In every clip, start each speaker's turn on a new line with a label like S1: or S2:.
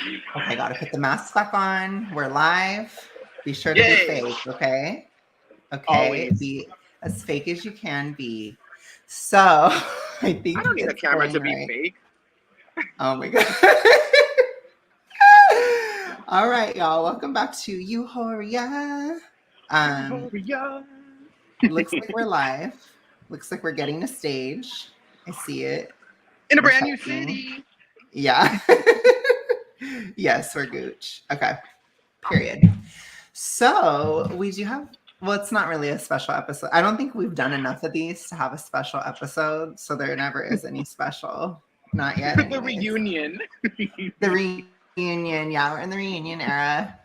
S1: Okay, gotta put the mask back on. We're live. Be sure to be
S2: Yay!
S1: fake, okay? Okay,
S2: Always.
S1: be as fake as you can be. So, I
S2: I
S1: think
S2: don't need a
S1: it's
S2: camera
S1: going
S2: to be
S1: right.
S2: fake.
S1: Oh my god. All right, y'all. Welcome back to Euphoria. Um,
S2: Euphoria.
S1: looks like we're live. Looks like we're getting a stage. I see it.
S2: In a
S1: I'm
S2: brand new
S1: checking.
S2: city.
S1: Yeah. Yes, we're Gooch. Okay. Period. So we do have, well, it's not really a special episode. I don't think we've done enough of these to have a special episode. So there never is any special. Not yet,
S2: The
S1: anyways.
S2: reunion.
S1: The reunion. Yeah, we're in the reunion era.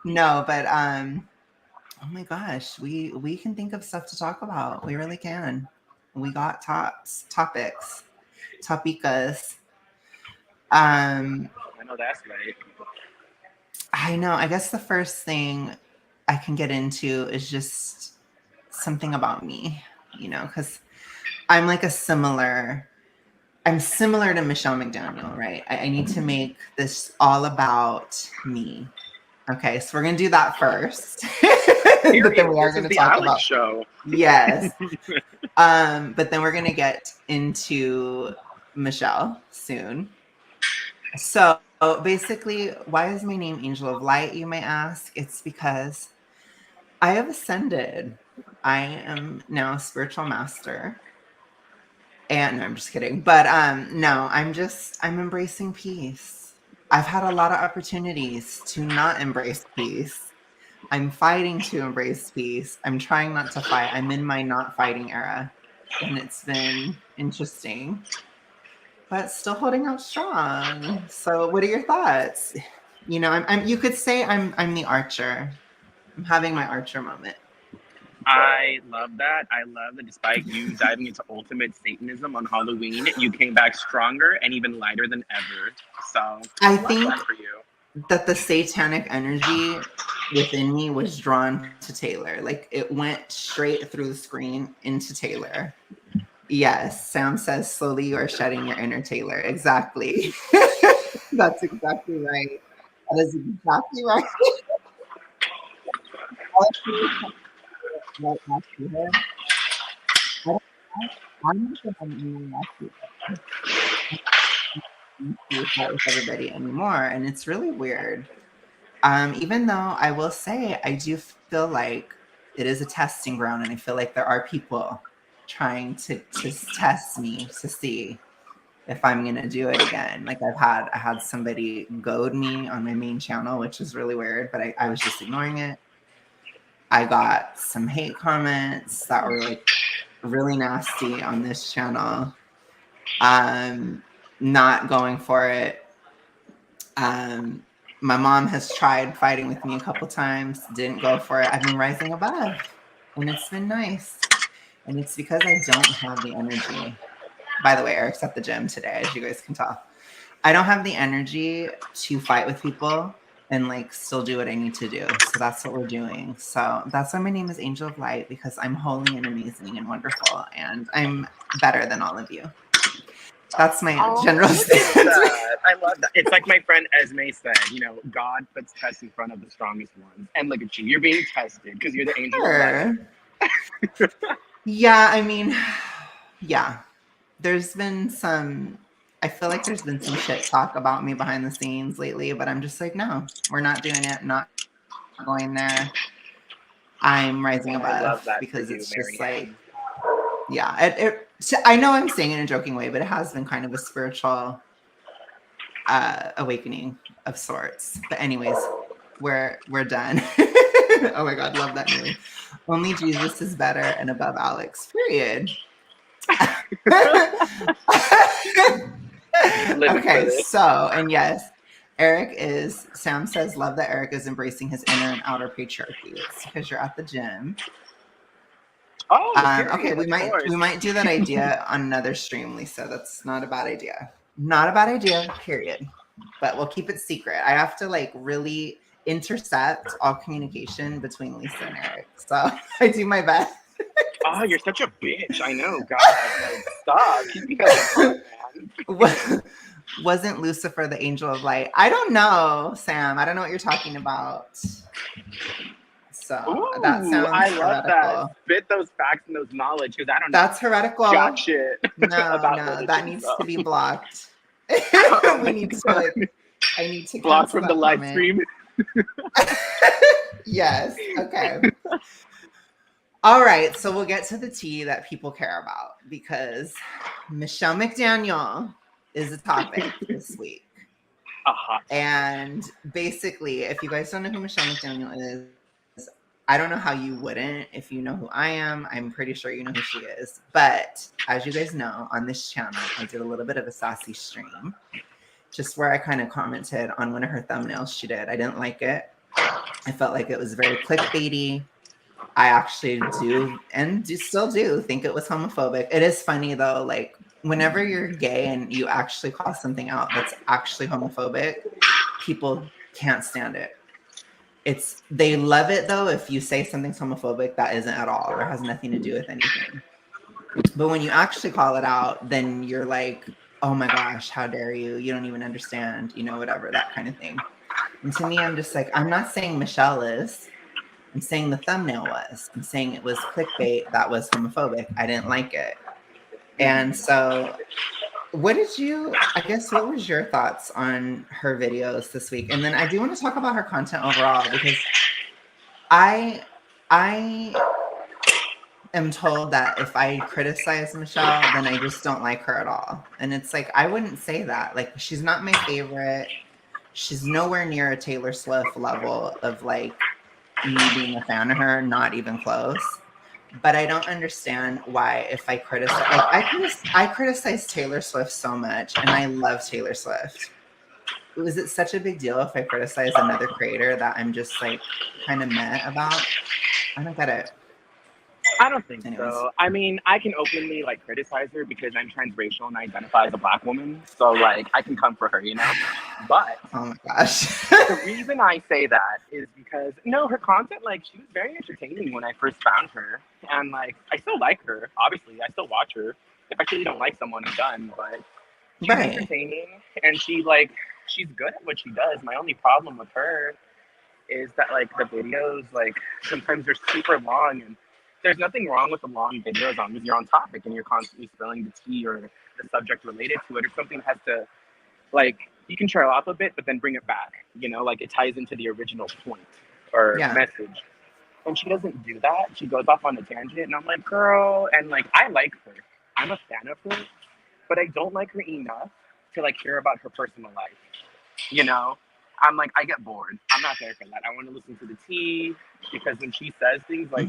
S1: No, but oh my gosh, we can think of stuff to talk about. We really can. We got topics, topicas.
S2: I know that's right.
S1: I know. I guess the first thing I can get into is just something about me, because I'm like I'm similar to Michelle McDaniel, right? I need to make this all about me. Okay, so we're going to do that first. But then
S2: Period.
S1: we are
S2: This
S1: going
S2: is
S1: to
S2: the
S1: talk
S2: Alex
S1: about,
S2: show.
S1: yes. But then we're going to get into Michelle soon. So basically, why is my name Angel of Light, you may ask? It's because I have ascended. I am now a spiritual master. And no, I'm just kidding. But no, I'm embracing peace. I've had a lot of opportunities to not embrace peace. I'm fighting to embrace peace. I'm trying not to fight. I'm in my not fighting era. And it's been interesting, but still holding out strong. So what are your thoughts? You could say I'm the archer. I'm having my archer moment.
S2: I love that. I love that despite you diving into ultimate Satanism on Halloween, you came back stronger and even lighter than ever. So,
S1: I
S2: love
S1: think
S2: that for you.
S1: that the satanic energy within me was drawn to Taylor. Like it went straight through the screen into Taylor. Yes, Sam says slowly you are shedding your inner Taylor. Exactly. That's exactly right. That is exactly right. Right next to her. I don't know. I'm not gonna fight with everybody anymore, and it's really weird. Even though I will say I do feel like it is a testing ground, and I feel like there are people trying to test me to see if I'm gonna do it again. Like I had somebody goad me on my main channel, which is really weird, but I was just ignoring it. I got some hate comments that were like really nasty on this channel. Not going for it. My mom has tried fighting with me a couple times, didn't go for it. I've been rising above, and it's been nice. And it's because I don't have the energy. By the way, Eric's at the gym today, as you guys can tell. I don't have the energy to fight with people and like still do what I need to do. So that's what we're doing. So that's why my name is Angel of Light, because I'm holy and amazing and wonderful, and I'm better than all of you. That's my
S2: Oh,
S1: general
S2: look at
S1: stance.
S2: that. I love that. It's like my friend Esme said, God puts tests in front of the strongest ones. And look at you. You're being tested because you're the angel of light.
S1: Sure. Yeah, I mean, yeah. There's been some, I feel like there's been some shit talk about me behind the scenes lately, but I'm just like, no, we're not doing it. I'm not going there. I'm rising
S2: And I love
S1: above
S2: that for
S1: because
S2: you,
S1: it's just like,
S2: Marianne.
S1: yeah. I know I'm saying it in a joking way, but it has been kind of a spiritual awakening of sorts. But anyways, we're done. Oh my god, love that name. Only Jesus is better and above Alex. Period.
S2: Living for
S1: Okay,
S2: this.
S1: so and yes, Sam says love that Eric is embracing his inner and outer patriarchy. It's because you're at the gym.
S2: Oh,
S1: Okay,
S2: period, of
S1: we
S2: course.
S1: might do that idea on another stream, Lisa. That's not a bad idea. Not a bad idea, period. But we'll keep it secret. I have to like really intercept all communication between Lisa and Eric. So I do my best.
S2: Oh, you're such a bitch. I know. God, like, stop. Keep me as a man.
S1: Wasn't Lucifer the angel of light? I don't know, Sam. I don't know what you're talking about. So that
S2: Ooh,
S1: sounds
S2: I love that.
S1: heretical.
S2: Spit those facts and those knowledge because I don't know
S1: That's
S2: jack
S1: heretical.
S2: shit
S1: No,
S2: about
S1: no, that
S2: religion.
S1: needs
S2: So,
S1: to be blocked.
S2: oh
S1: We
S2: my
S1: need to
S2: god,
S1: I need to
S2: blocked
S1: cancel
S2: from the
S1: that
S2: live
S1: comment.
S2: stream.
S1: Yes. Okay. All right. So we'll get to the tea that people care about because Michelle McDaniel is a topic this week.
S2: A hot topic.
S1: And basically, if you guys don't know who Michelle McDaniel is, I don't know how you wouldn't. If you know who I am, I'm pretty sure you know who she is. But as you guys know, on this channel, I did a little bit of a sassy stream, just where I kind of commented on one of her thumbnails she did. I didn't like it. I felt like it was very clickbaity. I actually do, and still do, think it was homophobic. It is funny though, like whenever you're gay and you actually call something out that's actually homophobic, people can't stand it. They love it though if you say something's homophobic that isn't at all or has nothing to do with anything. But when you actually call it out, then you're like, oh my gosh, how dare you? You don't even understand, whatever, that kind of thing. And to me, I'm just like, I'm not saying Michelle is. I'm saying the thumbnail was. I'm saying it was clickbait that was homophobic. I didn't like it. And so what was your thoughts on her videos this week? And then I do want to talk about her content overall because I am told that if I criticize Michelle, then I just don't like her at all. And it's like, I wouldn't say that. Like, she's not my favorite. She's nowhere near a Taylor Swift level of like me being a fan of her, not even close. But I don't understand why if I criticize, I criticize Taylor Swift so much, and I love Taylor Swift. Was it such a big deal if I criticize another creator that I'm just like kind of meh about? I don't get it.
S2: I don't think
S1: Anyways.
S2: so. I mean, I can openly like criticize her because I'm transracial and I identify as a black woman. So like, I can come for her, But
S1: oh my gosh.
S2: the reason I say that is because no, her content, like, she was very entertaining when I first found her, and like, I still like her. Obviously, I still watch her. If I really don't like someone, I'm done. But she's entertaining, and she's good at what she does. My only problem with her is that like the videos, like sometimes they're super long, and there's nothing wrong with the long video as long as you're on topic and you're constantly spilling the tea or the subject related to it, or something has to, like, you can trail off a bit, but then bring it back, like it ties into the original point or message. And she doesn't do that. She goes off on a tangent, and I'm like, girl, and like, I like her. I'm a fan of her, but I don't like her enough to like hear about her personal life. I'm like, I get bored. I'm not there for that. I want to listen to the tea, because when she says things like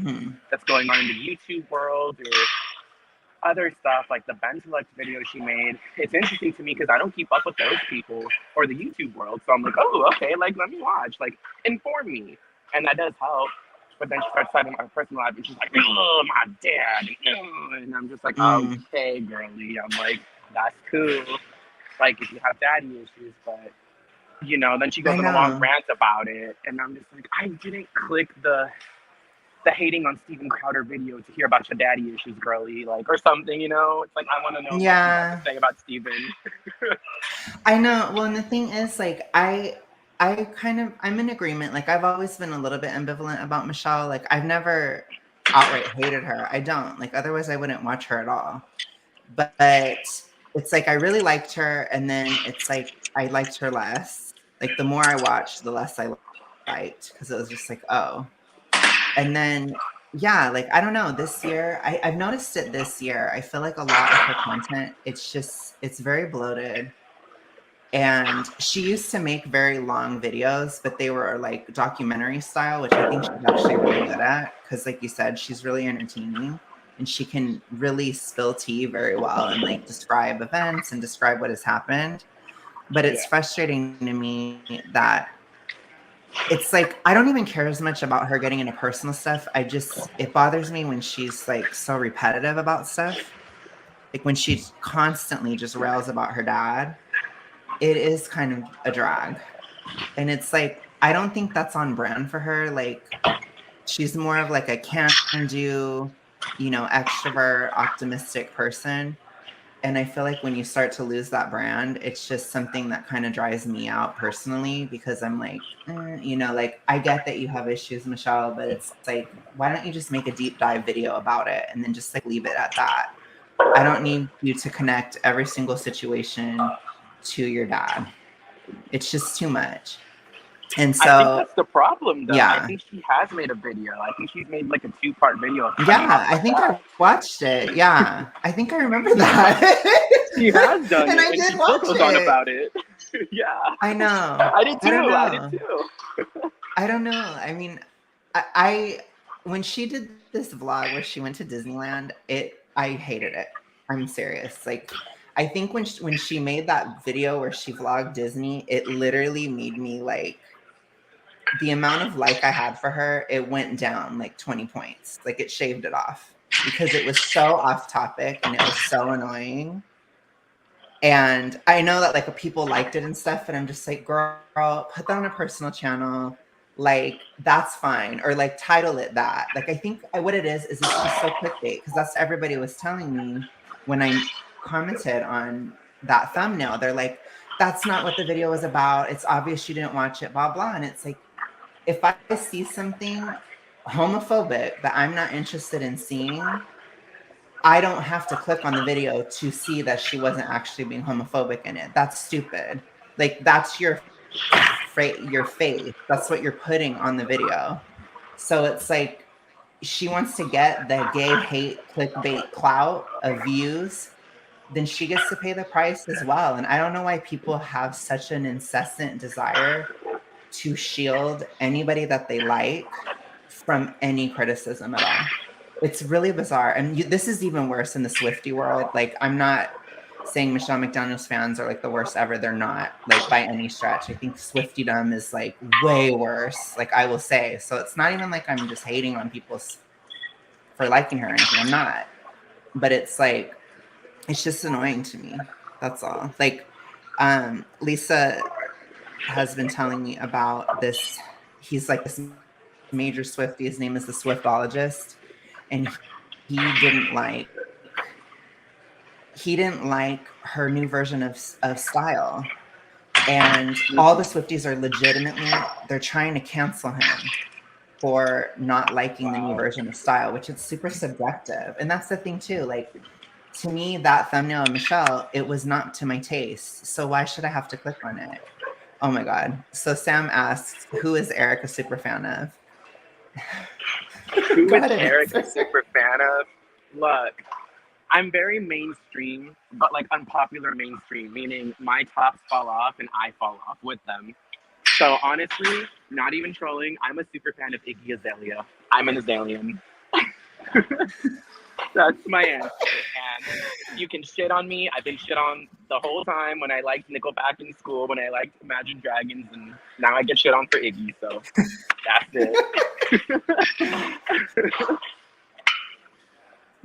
S2: that's going on in the YouTube world or other stuff, like the Ben Select video she made, it's interesting to me because I don't keep up with those people or the YouTube world. So I'm like, oh, okay, like, let me watch, like, inform me. And that does help. But then she starts citing my personal life, and she's like, oh, my dad. And I'm just like, okay, girly. I'm like, that's cool. Like, if you have daddy issues, but then she goes on a long rant about it, and I'm just like, I didn't click the hating on Steven Crowder video to hear about your daddy issues, girly, like, or something, It's like, I want to know what you have to say about Steven.
S1: I know. Well, and the thing is, like, I'm in agreement. Like, I've always been a little bit ambivalent about Michelle. Like, I've never outright hated her. I don't. Like, otherwise I wouldn't watch her at all. But it's like I really liked her, and then it's like I liked her less. Like, the more I watched, the less I liked, because it was just like, oh. And then, yeah, like, I don't know, this year, I've noticed it this year. I feel like a lot of her content, it's very bloated. And she used to make very long videos, but they were like documentary style, which I think she's actually really good at. Because like you said, she's really entertaining, and she can really spill tea very well and like describe events and describe what has happened. But it's frustrating to me that it's like, I don't even care as much about her getting into personal stuff. It bothers me when she's like so repetitive about stuff. Like when she constantly just rails about her dad, it is kind of a drag. And it's like, I don't think that's on brand for her. Like, she's more of like a can-do, extrovert, optimistic person. And I feel like when you start to lose that brand, it's just something that kind of drives me out personally because I'm like, you know, like I get that you have issues, Michelle, but it's like, why don't you just make a deep dive video about it and then just like leave it at that? I don't need you to connect every single situation to your dad. It's just too much. And
S2: I think
S1: so,
S2: that's the problem, though. I
S1: yeah.
S2: think she has made a video. I think she's made like a 2-part video coming
S1: Yeah,
S2: off
S1: I
S2: like
S1: think I
S2: that.
S1: watched it. Yeah, I think I remember that.
S2: She has done
S1: And
S2: it,
S1: I
S2: and
S1: did
S2: she still
S1: watch
S2: goes on
S1: it.
S2: about it. Yeah,
S1: I know.
S2: I did
S1: I don't
S2: too. I did
S1: know.
S2: too.
S1: I don't know. I mean, I when she did this vlog where she went to Disneyland, I hated it. I'm serious. Like, I think when she made that video where she vlogged Disney, it literally made me like the amount of like I had for her, it went down like 20 points. Like it shaved it off because it was so off topic and it was so annoying. And I know that like people liked it and stuff, and I'm just like, girl, put that on a personal channel. Like that's fine, or like title it that. Like I think what it is it's just so clickbait because that's what everybody was telling me when I commented on that thumbnail. They're like, that's not what the video was about. It's obvious you didn't watch it, blah blah. And it's like, if I see something homophobic that I'm not interested in seeing, I don't have to click on the video to see that she wasn't actually being homophobic in it. That's stupid. Like that's your faith. That's what you're putting on the video. So it's like she wants to get the gay hate clickbait clout of views, then she gets to pay the price as well. And I don't know why people have such an incessant desire to shield anybody that they like from any criticism at all. It's really bizarre. And this is even worse in the Swiftie world. Like, I'm not saying Michelle McDaniel's fans are like the worst ever. They're not, like, by any stretch. I think Swiftiedom is like way worse, like I will say. So it's not even like I'm just hating on people for liking her or anything. I'm not. But it's like, it's just annoying to me. That's all. Like, Lisa has been telling me about this. He's like this major Swiftie. His name is the Swiftologist, and he didn't like her new version of Style. And all the Swifties are legitimately, they're trying to cancel him for not liking the new version of Style, which is super subjective. And that's the thing too. Like, to me, that thumbnail of Michelle, it was not to my taste. So why should I have to click on it? Oh my God. So Sam asks, who is Eric a super fan of?
S2: Who
S1: Go
S2: is
S1: ahead and
S2: Eric a
S1: answer.
S2: super fan of? Look, I'm very mainstream, but like unpopular mainstream, meaning my tops fall off and I fall off with them. So honestly, not even trolling, I'm a super fan of Iggy Azalea. I'm an Azalean. That's my answer. And you can shit on me. I've been shit on the whole time when I liked Nickelback in school, when I liked Imagine Dragons, and now I get shit on for Iggy. So that's it.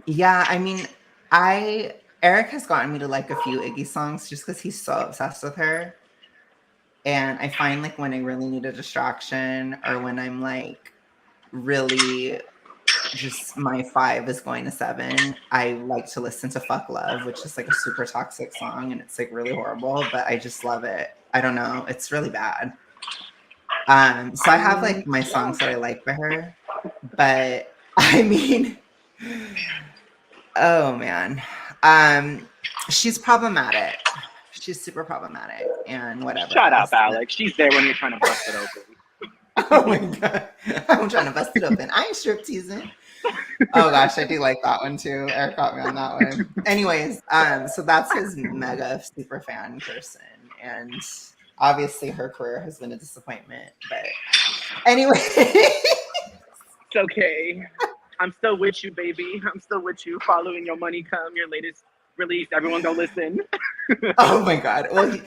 S1: Yeah, I mean, Eric has gotten me to like a few Iggy songs just because he's so obsessed with her. And I find like when I really need a distraction or when I'm like really just my 5 is going to 7, I like to listen to Fuck Love, which is like a super toxic song and it's like really horrible, but I just love it. I don't know. It's really bad. So I have like my songs that I like for her, but I mean, oh man. She's problematic. She's super problematic and whatever
S2: Shut up,
S1: else.
S2: Alex. She's there when you're trying to bust it open.
S1: Oh my God. I'm trying to bust it open. I ain't strip teasing. Oh gosh, I do like that one too. Eric got me on that one. Anyways, so that's his mega super fan person. And obviously her career has been a disappointment. But anyway.
S2: It's okay. I'm still with you, baby. I'm still with you. Following Your Money Come, your latest release. Everyone go listen.
S1: Oh my God. Well,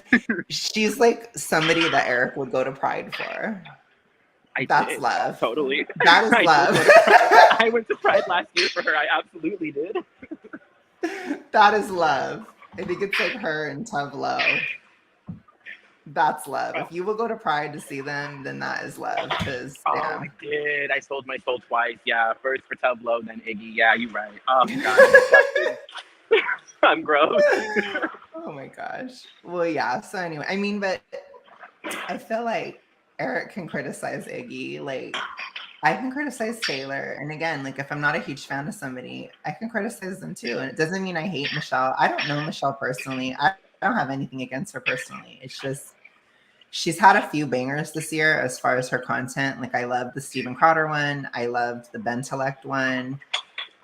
S1: she's like somebody that Eric would go to Pride for. That's
S2: did.
S1: love.
S2: Totally.
S1: That is
S2: I
S1: love.
S2: did go to Pride. I went to Pride last year for her. I absolutely did.
S1: That is love. I think it's like her and Tove Lo. That's love. If you will go to Pride to see them, then that is love. Because damn.
S2: I did. I sold my soul twice. Yeah, first for Tableau, then Iggy. Yeah, you're right. Oh my God. I'm gross.
S1: Oh my gosh. Well, yeah. So anyway, I mean, but I feel like Eric can criticize Iggy. Like I can criticize Taylor. And again, like if I'm not a huge fan of somebody, I can criticize them too. And it doesn't mean I hate Michelle. I don't know Michelle personally. I don't have anything against her personally. It's just she's had a few bangers this year as far as her content. Like I loved the Steven Crowder one. I loved the Bentelect one.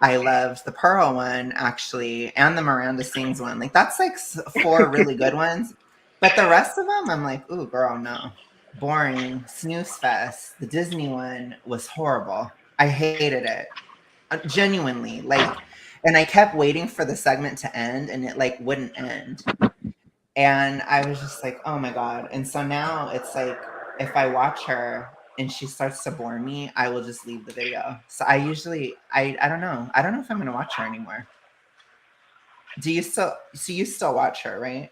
S1: I loved the Pearl one actually, and the Miranda Sings one. Like that's like four really good ones. But the rest of them, I'm like, ooh, girl, no, boring, snooze fest. The Disney one was horrible. I hated it genuinely. Like, and I kept waiting for the segment to end, and it like wouldn't end. And I was just like, oh my God. And so now it's like, if I watch her and she starts to bore me, I will just leave the video. So I usually, I don't know. I don't know if I'm going to watch her anymore. So you still watch her, right?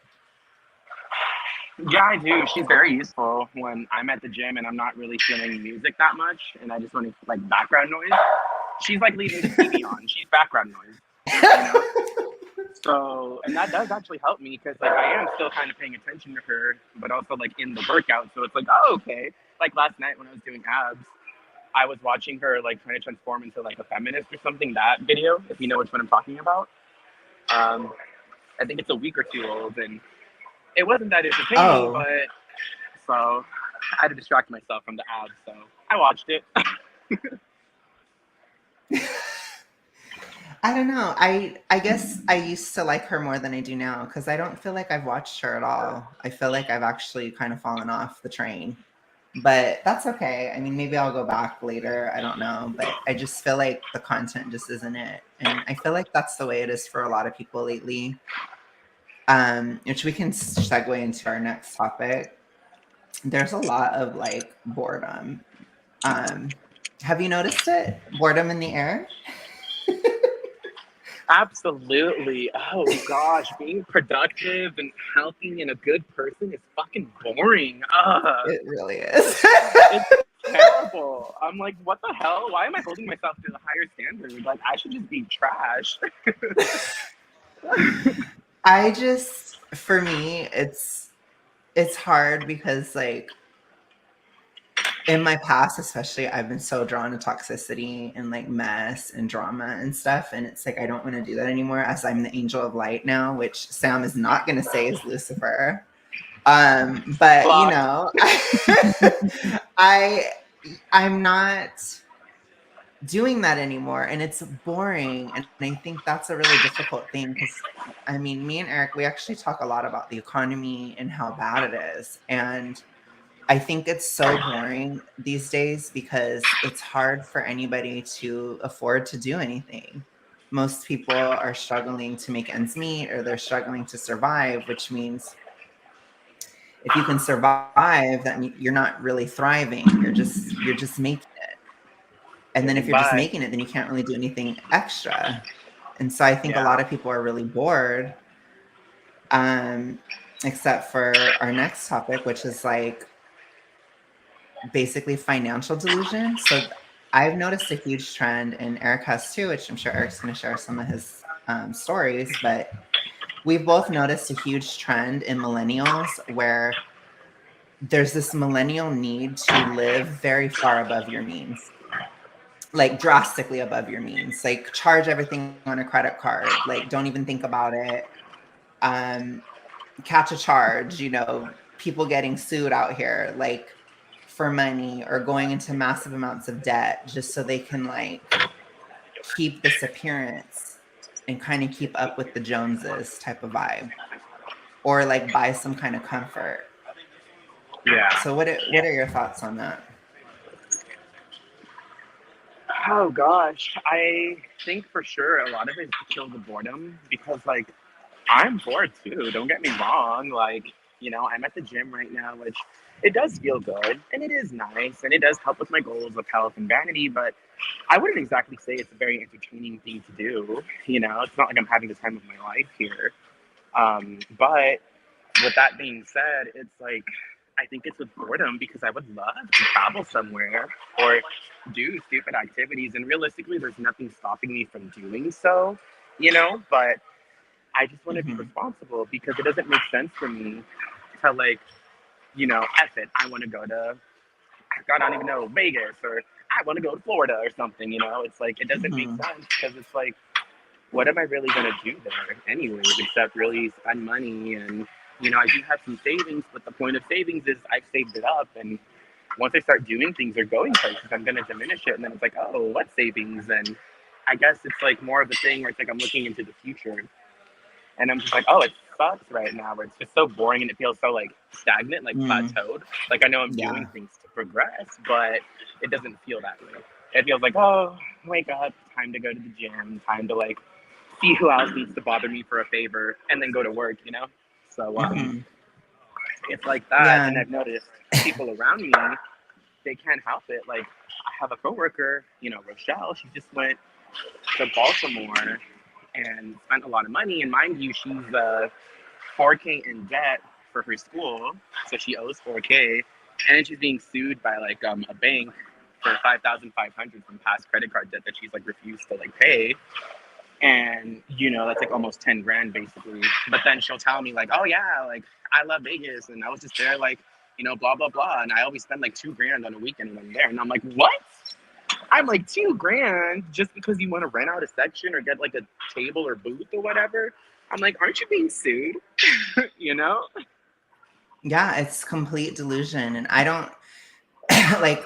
S2: Yeah, I do. She's very useful when I'm at the gym and I'm not really feeling music that much, and I just want to like background noise. She's like leaving the TV on. She's background noise, you know. So, and that does actually help me because like I am still kind of paying attention to her, but also like in the workout. So it's like, oh, okay. Like last night when I was doing abs, I was watching her like trying to transform into like a feminist or something. That video, if you know which one I'm talking about. Um, I think it's a week or two old, and it wasn't that entertaining,
S1: Oh,
S2: but so I had to distract myself from the ads. So I watched it.
S1: I don't know. I guess I used to like her more than I do now because I don't feel like I've watched her at all. I feel like I've actually kind of fallen off the train. But that's okay. I mean, maybe I'll go back later. I don't know. But I just feel like the content just isn't it. And I feel like that's the way it is for a lot of people lately. Which we can segue into our next topic. There's a lot of like boredom. Um, have you noticed it? Boredom in the air?
S2: Absolutely. Oh gosh, being productive and healthy and a good person is fucking boring.
S1: It really is.
S2: It's terrible. I'm like, what the hell? Why am I holding myself to a higher standard? Like, I should just be trash.
S1: I just for me it's hard because like in my past especially I've been so drawn to toxicity and like mess and drama and stuff, and it's like I don't want to do that anymore as I'm the angel of light now, which Sam is not going to say is Lucifer. But you
S2: Blocked.
S1: know, I I'm not doing that anymore, and it's boring, and I think that's a really difficult thing because I mean me and Eric, we actually talk a lot about the economy and how bad it is, and I think it's so boring these days because it's hard for anybody to afford to do anything. Most people are struggling to make ends meet or they're struggling to survive, which means if you can survive, that you're not really thriving. You're just making it. And then if
S2: Getting
S1: you're just
S2: by.
S1: making it, then you can't really do anything extra. And so I think a
S2: Yeah.
S1: lot of people are really bored. Um, except for our next topic, which is like basically financial delusion. So I've noticed a huge trend, and Eric has too, which I'm sure Eric's going to share some of his stories. But we've both noticed a huge trend in millennials where there's this millennial need to live very far above your means, like drastically above your means, like charge everything on a credit card, like don't even think about it. Um, catch a charge, people getting sued out here, like for money or going into massive amounts of debt just so they can like keep this appearance and kind of keep up with the Joneses type of vibe or like buy some kind of comfort.
S2: Yeah.
S1: So what are your thoughts on that?
S2: Oh gosh, I think for sure a lot of it is to kill the boredom because like I'm bored too. Don't get me wrong. Like, I'm at the gym right now, which it does feel good and it is nice and it does help with my goals of health and vanity, but I wouldn't exactly say it's a very entertaining thing to do. It's not like I'm having the time of my life here. But with that being said, it's like I think it's with boredom because I would love to travel somewhere or do stupid activities, and realistically, there's nothing stopping me from doing so. But I just want to be responsible because it doesn't make sense for me to like, F it. I want to go to, God, I don't even know, Vegas, or I want to go to Florida or something. It's like it doesn't make
S1: Mm-hmm.
S2: sense because it's like, what am I really gonna do there anyways, except really spend money and I do have some savings, but the point of savings is I've saved it up and once I start doing things or going places, I'm gonna diminish it and then it's like, oh, what savings? And I guess it's like more of a thing where it's like I'm looking into the future and I'm just like, oh, it sucks right now where it's just so boring and it feels so like stagnant, like
S1: Mm,
S2: plateaued. Like I know I'm doing
S1: yeah.
S2: things to progress, but it doesn't feel that way. It feels like, oh, wake up, time to go to the gym, time to like see who else needs to bother me for a favor and then go to work. So
S1: Mm-hmm.
S2: it's like that.
S1: Yeah.
S2: And I've noticed people around me, they can't help it. Like I have a coworker, Rochelle, she just went to Baltimore and spent a lot of money. And mind you, she's 4K in debt for her school. So she owes 4K. And then she's being sued by like a bank for 5,500 from past credit card debt that she's like refused to like pay. And that's like almost 10 grand basically. But then she'll tell me like, oh yeah, like I love Vegas and I was just there like blah blah blah, and I always spend like 2 grand on a weekend when I'm there. And I'm like, what? I'm like 2 grand just because you want to rent out a section or get like a table or booth or whatever. I'm like, aren't you being sued? you know
S1: Yeah, it's complete delusion. And I don't like,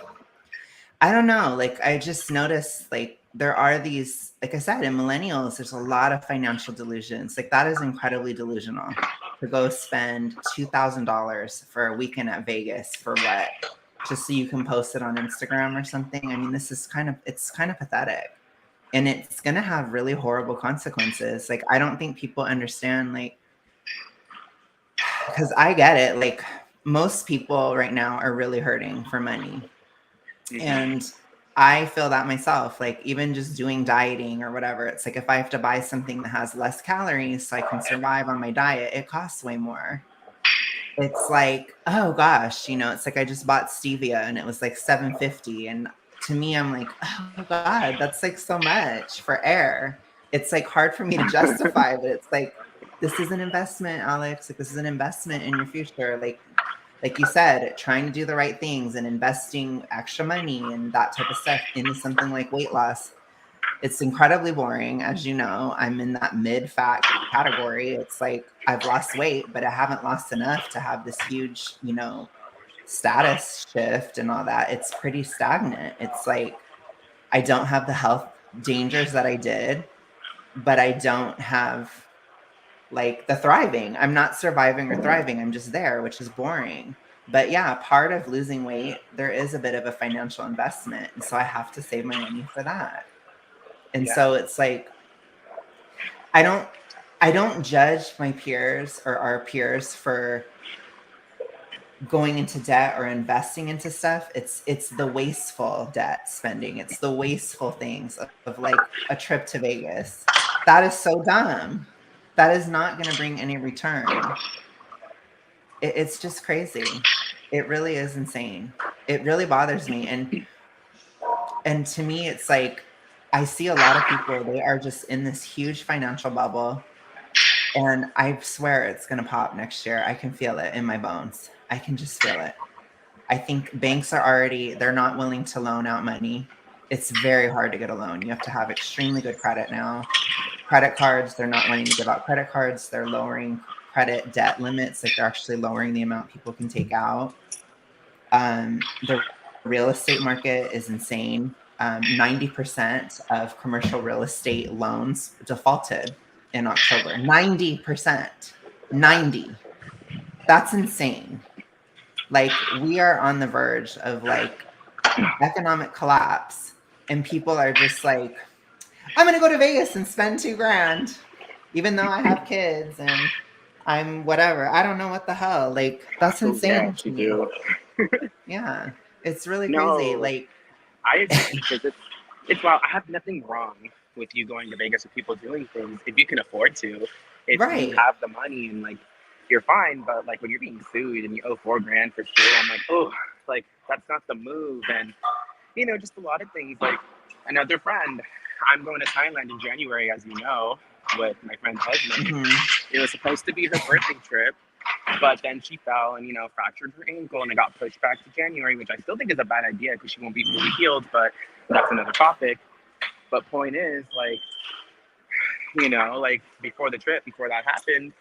S1: I don't know. Like, I just noticed, like, there are these, like I said, in millennials, there's a lot of financial delusions. Like, that is incredibly delusional to go spend $2,000 for a weekend at Vegas for what? Just so you can post it on Instagram or something. I mean, it's kind of pathetic. And it's going to have really horrible consequences. Like, I don't think people understand, like, because I get it. Like, most people right now are really hurting for money.
S2: hmm
S1: And I feel that myself, like even just doing dieting or whatever, it's like if I have to buy something that has less calories so I can survive on my diet, it costs way more. It's like, oh gosh, it's like I just bought stevia and it was like 750. And to me, I'm like, oh God, that's like so much for air. It's like hard for me to justify, but it's like, this is an investment, Alex. Like this is an investment in your future. Like you said, trying to do the right things and investing extra money and that type of stuff into something like weight loss. It's incredibly boring. As you know, I'm in that mid-fat category. It's like I've lost weight, but I haven't lost enough to have this huge, status shift and all that. It's pretty stagnant. It's like I don't have the health dangers that I did, but I don't have like the thriving. I'm not surviving or thriving. I'm just there, which is boring. But yeah, part of losing weight, there is a bit of a financial investment. And so I have to save my money for that. And
S2: Yeah.
S1: so it's like I don't I don't judge my peers or our peers for going into debt or investing into stuff. It's the wasteful debt spending. It's the wasteful things of like a trip to Vegas. That is so dumb. That is not going to bring any return. It's just crazy. It really is insane. It really bothers me. And to me, it's like I see a lot of people, they are just in this huge financial bubble. And I swear it's going to pop next year. I can feel it in my bones. I can just feel it. I think banks are they're not willing to loan out money. It's very hard to get a loan. You have to have extremely good credit now. Credit cards, they're not wanting to give out credit cards. They're lowering credit debt limits. Like they're actually lowering the amount people can take out. The real estate market is insane. 90% of commercial real estate loans defaulted in October. 90%. 90. That's insane. Like we are on the verge of like economic collapse and people are just like, I'm going to go to Vegas and spend 2 grand, even though I have kids and I'm whatever. I don't know what the hell. Like that's
S2: Oh
S1: insane
S2: yes,
S1: to
S2: you
S1: me.
S2: do.
S1: Yeah. It's really crazy.
S2: No,
S1: Like,
S2: I agree because it's wow. I have nothing wrong with you going to Vegas or people doing things if you can afford to, if you
S1: right.
S2: have the money and like you're fine. But like when you're being sued and you owe 4 grand for school, I'm like, oh, like that's not the move. And just a lot of things. Like another friend, I'm going to Thailand in January, as you know, with my friend's husband.
S1: Mm-hmm.
S2: It was supposed to be her birthday trip, but then she fell and, fractured her ankle, and it got pushed back to January, which I still think is a bad idea because she won't be fully healed, but that's another topic. But point is, before the trip, before that happened,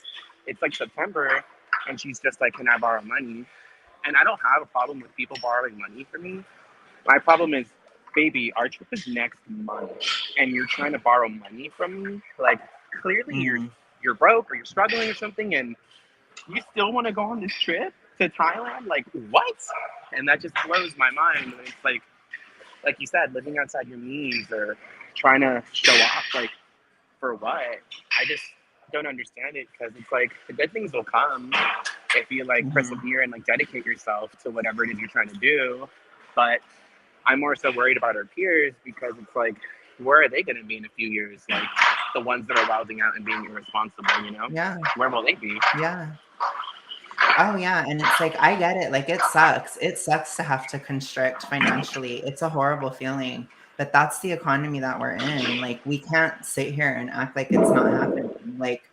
S2: it's like September, and she's just like, can I borrow money? And I don't have a problem with people borrowing money from me. My problem is, baby, our trip is next month, and you're trying to borrow money from me. Like, clearly you're broke or you're struggling or something, and you still want to go on this trip to Thailand? Like, what? And that just blows my mind. And it's like you said, living outside your means or trying to show off, like, for what? I just don't understand it, because it's like the good things will come if you persevere and dedicate yourself to whatever it is you're trying to do. But I'm more so worried about our peers, because it's like, where are they going to be in a few years? Like, the ones that are wilding out and being irresponsible,
S1: Yeah.
S2: Where will they be?
S1: Yeah. Oh yeah, and it's like, I get it. Like, it sucks. It sucks to have to constrict financially. It's a horrible feeling, but that's the economy that we're in. Like, we can't sit here and act like it's not happening. Like,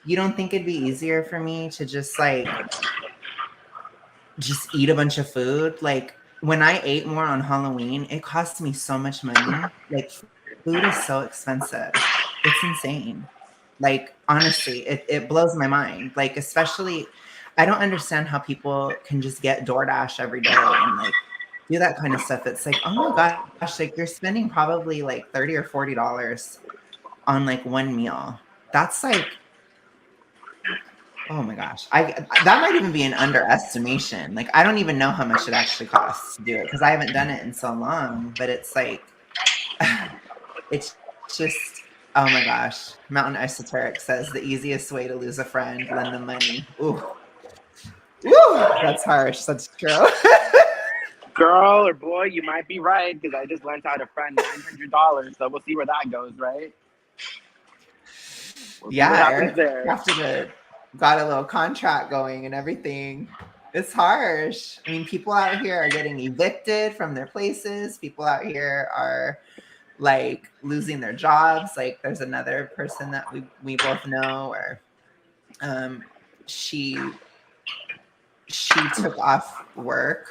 S1: you don't think it'd be easier for me to just eat a bunch of food? Like, when I ate more on Halloween, it cost me so much money. Like, food is so expensive. It's insane. Like, honestly, it blows my mind. Like, especially, I don't understand how people can just get DoorDash every day and do that kind of stuff. It's like, oh my gosh, like, you're spending probably like $30 or $40 on one meal. That's oh my gosh. That might even be an underestimation. Like, I don't even know how much it actually costs to do it, because I haven't done it in so long, but it's like, it's just, oh my gosh. Mountain Esoteric says the easiest way to lose a friend, lend them money. Ooh. Woo! That's harsh. That's true.
S2: Girl or boy, you might be right, because I just lent out a friend $900, so we'll see where that goes, right?
S1: Yeah, Eric, after got a little contract going and everything. It's harsh. I mean, people out here are getting evicted from their places. People out here are losing their jobs. Like, there's another person that we both know where she took off work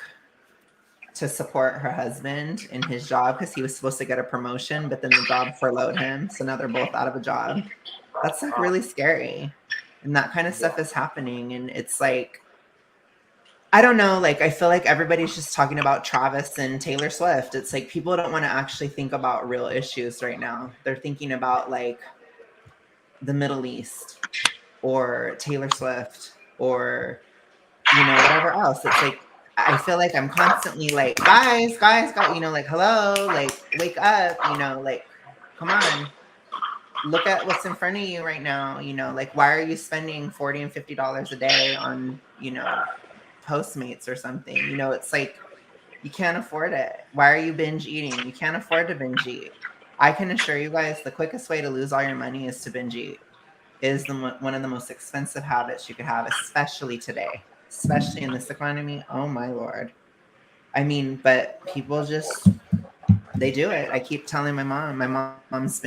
S1: to support her husband in his job, because he was supposed to get a promotion, but then the job furloughed him. So now they're both out of a job. That's really scary. And that kind of stuff is happening. And it's like, I don't know, I feel like everybody's just talking about Travis and Taylor Swift. It's like, people don't want to actually think about real issues right now. They're thinking about the Middle East or Taylor Swift or, whatever else. It's like, I feel like I'm constantly guys, hello, wake up, come on. Look at what's in front of you right now. Why are you spending $40 and $50 a day on, Postmates or something? It's like, you can't afford it. Why are you binge eating? You can't afford to binge eat. I can assure you guys, the quickest way to lose all your money is to binge eat. It is one of the most expensive habits you could have, especially today, especially in this economy. Oh my Lord. I mean, but people they do it. I keep telling my mom's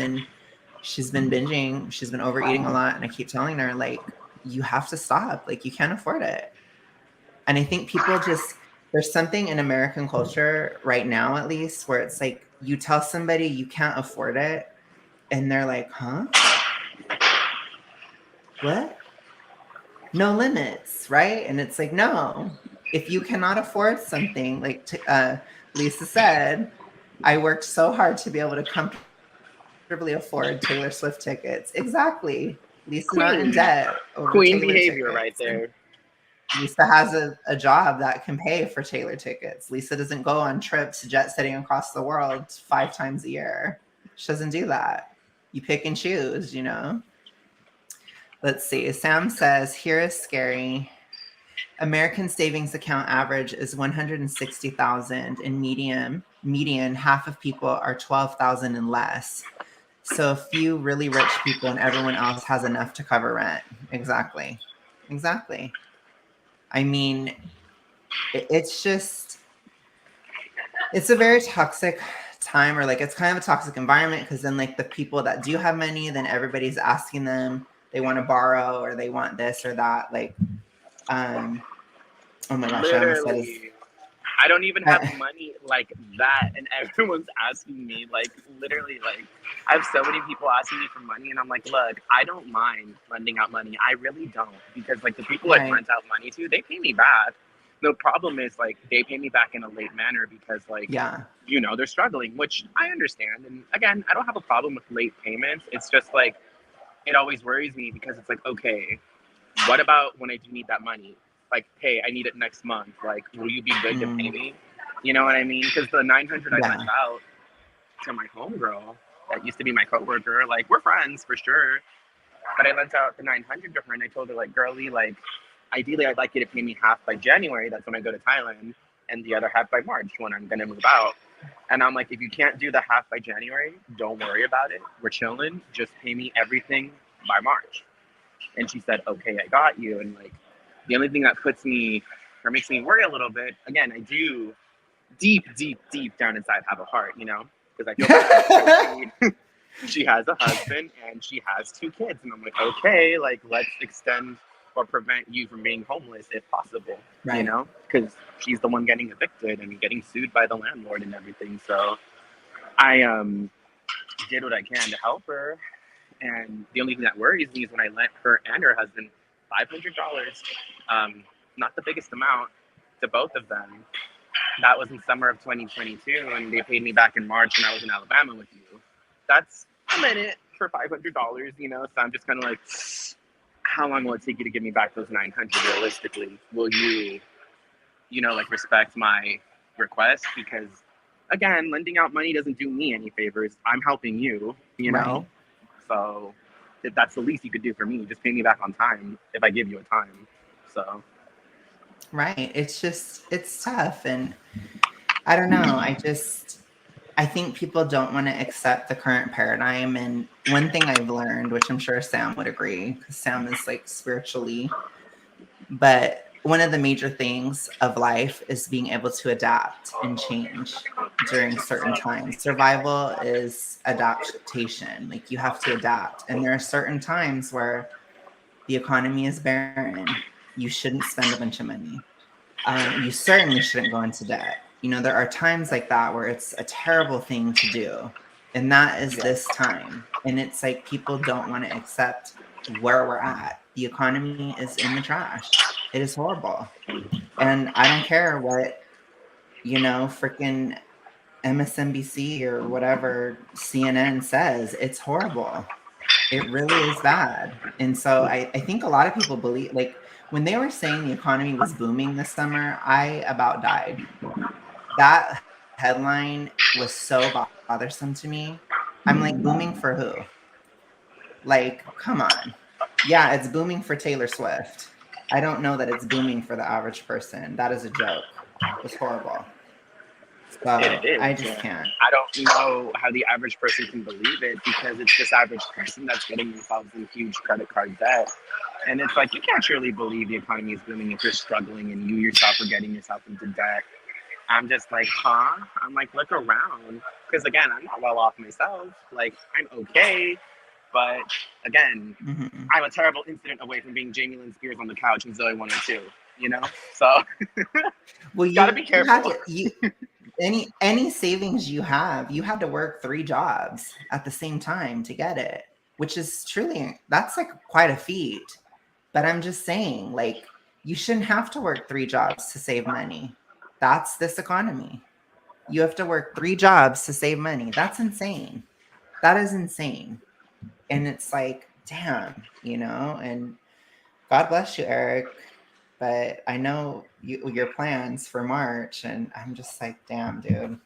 S1: she's been binging, she's been overeating a lot, and I keep telling her, you have to stop. You can't afford it. And I think people there's something in American culture right now, at least, where it's like, you tell somebody you can't afford it, and they're like, huh? What? No limits, right? And it's like, no. If you cannot afford something, Lisa said, I worked so hard to be able to comfortably afford Taylor Swift tickets. Exactly. Lisa not in debt over
S2: Queen
S1: Taylor
S2: behavior
S1: tickets.
S2: right there.
S1: Lisa has a job that can pay for Taylor tickets. Lisa doesn't go on trips jet setting across the world 5 times a year. She doesn't do that. You pick and choose, Let's see. Sam says, here is scary. American savings account average is 160,000, and median half of people are 12,000 and less. So a few really rich people and everyone else has enough to cover rent. Exactly. I mean, it's a very toxic time, or like it's kind of a toxic environment, because then like the people that do have money, then everybody's asking them, they want to borrow or they want this or that. Like, oh my gosh, I almost said his.
S2: Literally, I don't even have money like that, and everyone's asking me, like, literally, like, I have so many people asking me for money, and I'm like, look, I don't mind lending out money. I really don't, because like the people I lend out money to, they pay me back. The problem is like they pay me back in a late manner because like you know, they're struggling, which I understand. And again, I don't have a problem with late payments. It's just like it always worries me because it's like, okay, what about when I do need that money? Like, hey, I need it next month. Like, will you be good to pay me? You know what I mean? Because the 900 I lent out to my homegirl that used to be my coworker, like we're friends for sure. But I lent out the 900 to her, and I told her, like, girlie, like, ideally, I'd like you to pay me half by January. That's when I go to Thailand, and the other half by March when I'm gonna move out. And I'm like, if you can't do the half by January, don't worry about it. We're chilling. Just pay me everything by March. And she said, okay, I got you. And like, the only thing that puts me or makes me worry a little bit, again, I do deep, deep, deep down inside have a heart, you know, because I feel bad. She has a husband and she has 2 kids. And I'm like, okay, like, let's extend or prevent you from being homeless if possible, you know, because she's the one getting evicted and getting sued by the landlord and everything. So I did what I can to help her. And the only thing that worries me is when I lent her and her husband $500, not the biggest amount, to both of them. That was in summer of 2022, and they paid me back in March when I was in Alabama with you. That's a minute for $500, you know. So I'm just kind of like, how long will it take you to give me back those 900 realistically? Will you, you know, like, respect my request? Because again, lending out money doesn't do me any favors. I'm helping you, you know. So if that's the least you could do for me, just pay me back on time if I give you a time. So
S1: it's just, it's tough. And I don't know, I think people don't want to accept the current paradigm. And one thing I've learned, which I'm sure Sam would agree, because Sam is like spiritually, but one of the major things of life is being able to adapt and change during certain times. Survival is adaptation. Like, you have to adapt. And there are certain times where the economy is barren. You shouldn't spend a bunch of money. You certainly shouldn't go into debt. You know, there are times like that where it's a terrible thing to do. And that is this time. And it's like people don't want to accept where we're at. The economy is in the trash. It is horrible. And I don't care what, you know, freaking MSNBC or whatever CNN says. It's horrible. It really is bad. And so I think a lot of people believe, like, when they were saying the economy was booming this summer, I about died. That headline was so bothersome to me. I'm like, booming for who? Like, come on. Yeah, it's booming for Taylor Swift. I don't know that it's booming for the average person. That is a joke. It's horrible. So
S2: it is.
S1: I just can't.
S2: I don't know how the average person can believe it, because it's this average person that's getting themselves in huge credit card debt. And it's like, you can't truly believe the economy is booming if you're struggling and you yourself are getting yourself into debt. I'm just like, huh? I'm like, look around. Because again, I'm not well off myself. Like, I'm okay. But again, I'm a terrible incident away from being Jamie Lynn Spears on the couch and Zoe 102, you know? So,
S1: well, you
S2: gotta be careful.
S1: Any savings you have to work 3 jobs at the same time to get it, which is truly, that's like quite a feat. But I'm just saying, like, you shouldn't have to work 3 jobs to save money. That's this economy. You have to work 3 jobs to save money. That's insane. That is insane. And it's like, damn, you know, and God bless you, Eric. But I know your plans for March, and I'm just like, damn, dude.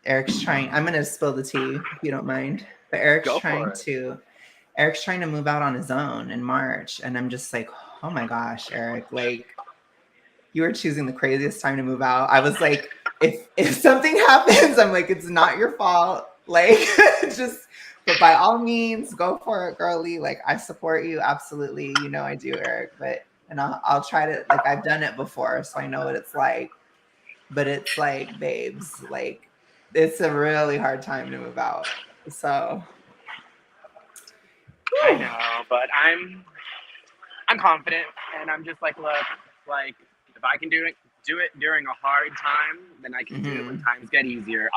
S1: Eric's trying. I'm gonna spill the tea if you don't mind. But Eric's trying to move out on his own in March, and I'm just like, oh my gosh, Eric, like, you are choosing the craziest time to move out. I was like, if something happens, I'm like, it's not your fault. Like, but by all means, go for it, girly. Like, I support you. Absolutely. You know, I do, Eric, and I'll try to, like, I've done it before, so I know what it's like. but it's like, babes, like it's a really hard time to move out. So,
S2: I
S1: whew.
S2: know, but I'm confident, and I'm just like, look, like if I can do it during a hard time, then I can do it when
S1: Mhm.
S2: times get easier.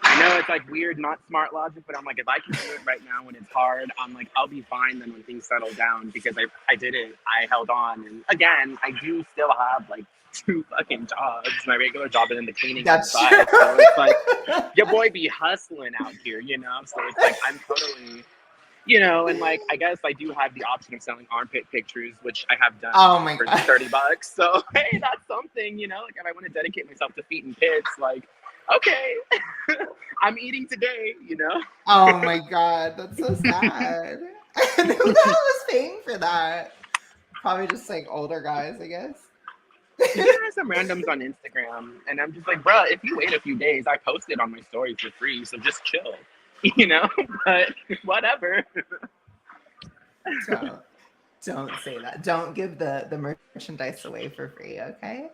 S2: I know it's like weird, not smart logic, but I'm like, if I can do it right now when it's hard, I'm like, I'll be fine then when things settle down because I did it. I held on. And again, I do still have like two fucking jobs, my regular job and then the cleaning on the
S1: That's true.
S2: side. So it's like, your boy be hustling out here, you know? So it's like, I'm totally, and like, I guess I do have the option of selling armpit pictures, which I have done
S1: Oh my
S2: for
S1: God.
S2: $30. So, hey, that's something, like if I want to dedicate myself to feet and pits, like, okay, I'm eating today.
S1: Oh my God. That's so sad. And who the hell is paying for that? Probably just like older guys, I guess.
S2: There are some randoms on Instagram, and I'm just like, bruh, if you wait a few days, I post it on my story for free, so just chill, you know? But whatever.
S1: Don't don't say that. Don't give the merchandise away for free, okay?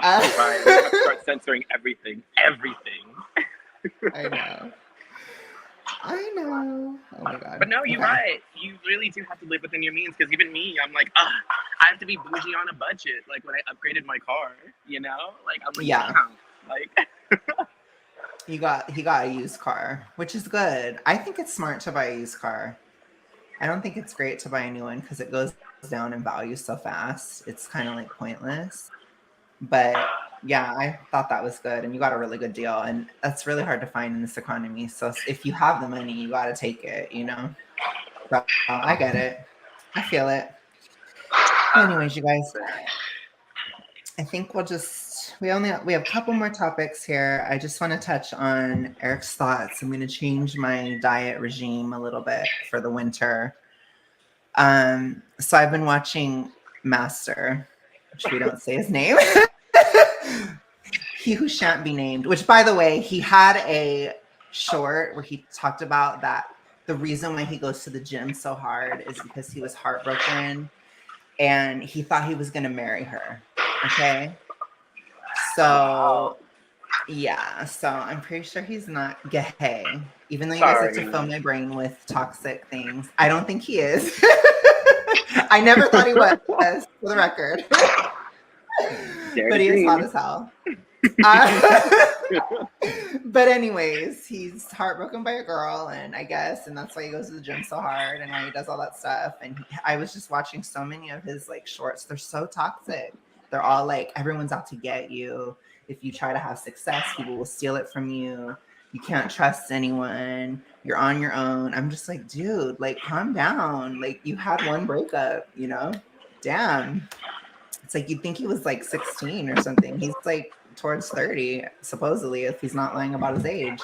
S1: Uh,
S2: Right, I'm gonna have to start censoring everything. Everything.
S1: I know. I know. Oh my
S2: But
S1: God.
S2: no, you're
S1: Okay.
S2: right. You really do have to live within your means, because even me, I'm like, I have to be bougie on a budget. Like when I upgraded my car, Like, I'm like,
S1: Yeah.
S2: damn. Like,
S1: He got a used car, which is good. I think it's smart to buy a used car. I don't think it's great to buy a new one because it goes down in value so fast. It's kind of like pointless. But yeah, I thought that was good, and you got a really good deal, and that's really hard to find in this economy. So if you have the money, you got to take it. So I get it. I feel it. Anyways, you guys, I think we have a couple more topics here. I just want to touch on Eric's thoughts. I'm going to change my diet regime a little bit for the winter. So I've been watching Master, which we don't say his name. He who shan't be named, which by the way, he had a short where he talked about that the reason why he goes to the gym so hard is because he was heartbroken and he thought he was going to marry her. Okay.
S2: wow.
S1: So, yeah. So I'm pretty sure he's not gay, even though you guys like to
S2: Sorry.
S1: fill my brain with toxic things. I don't think he is. I never thought he was, for the record,
S2: Dare
S1: but
S2: to
S1: he is hot
S2: dream.
S1: as hell. Uh, but anyways, he's heartbroken by a girl, and I guess, and that's why he goes to the gym so hard, and why he does all that stuff. And I was just watching so many of his like shorts. They're so toxic. They're all like, everyone's out to get you. If you try to have success, people will steal it from you. You can't trust anyone. You're on your own. I'm just like, dude, like, calm down. Like, you had one breakup. Damn. It's like you'd think he was like 16 or something. He's like towards 30, supposedly, if he's not lying about his age.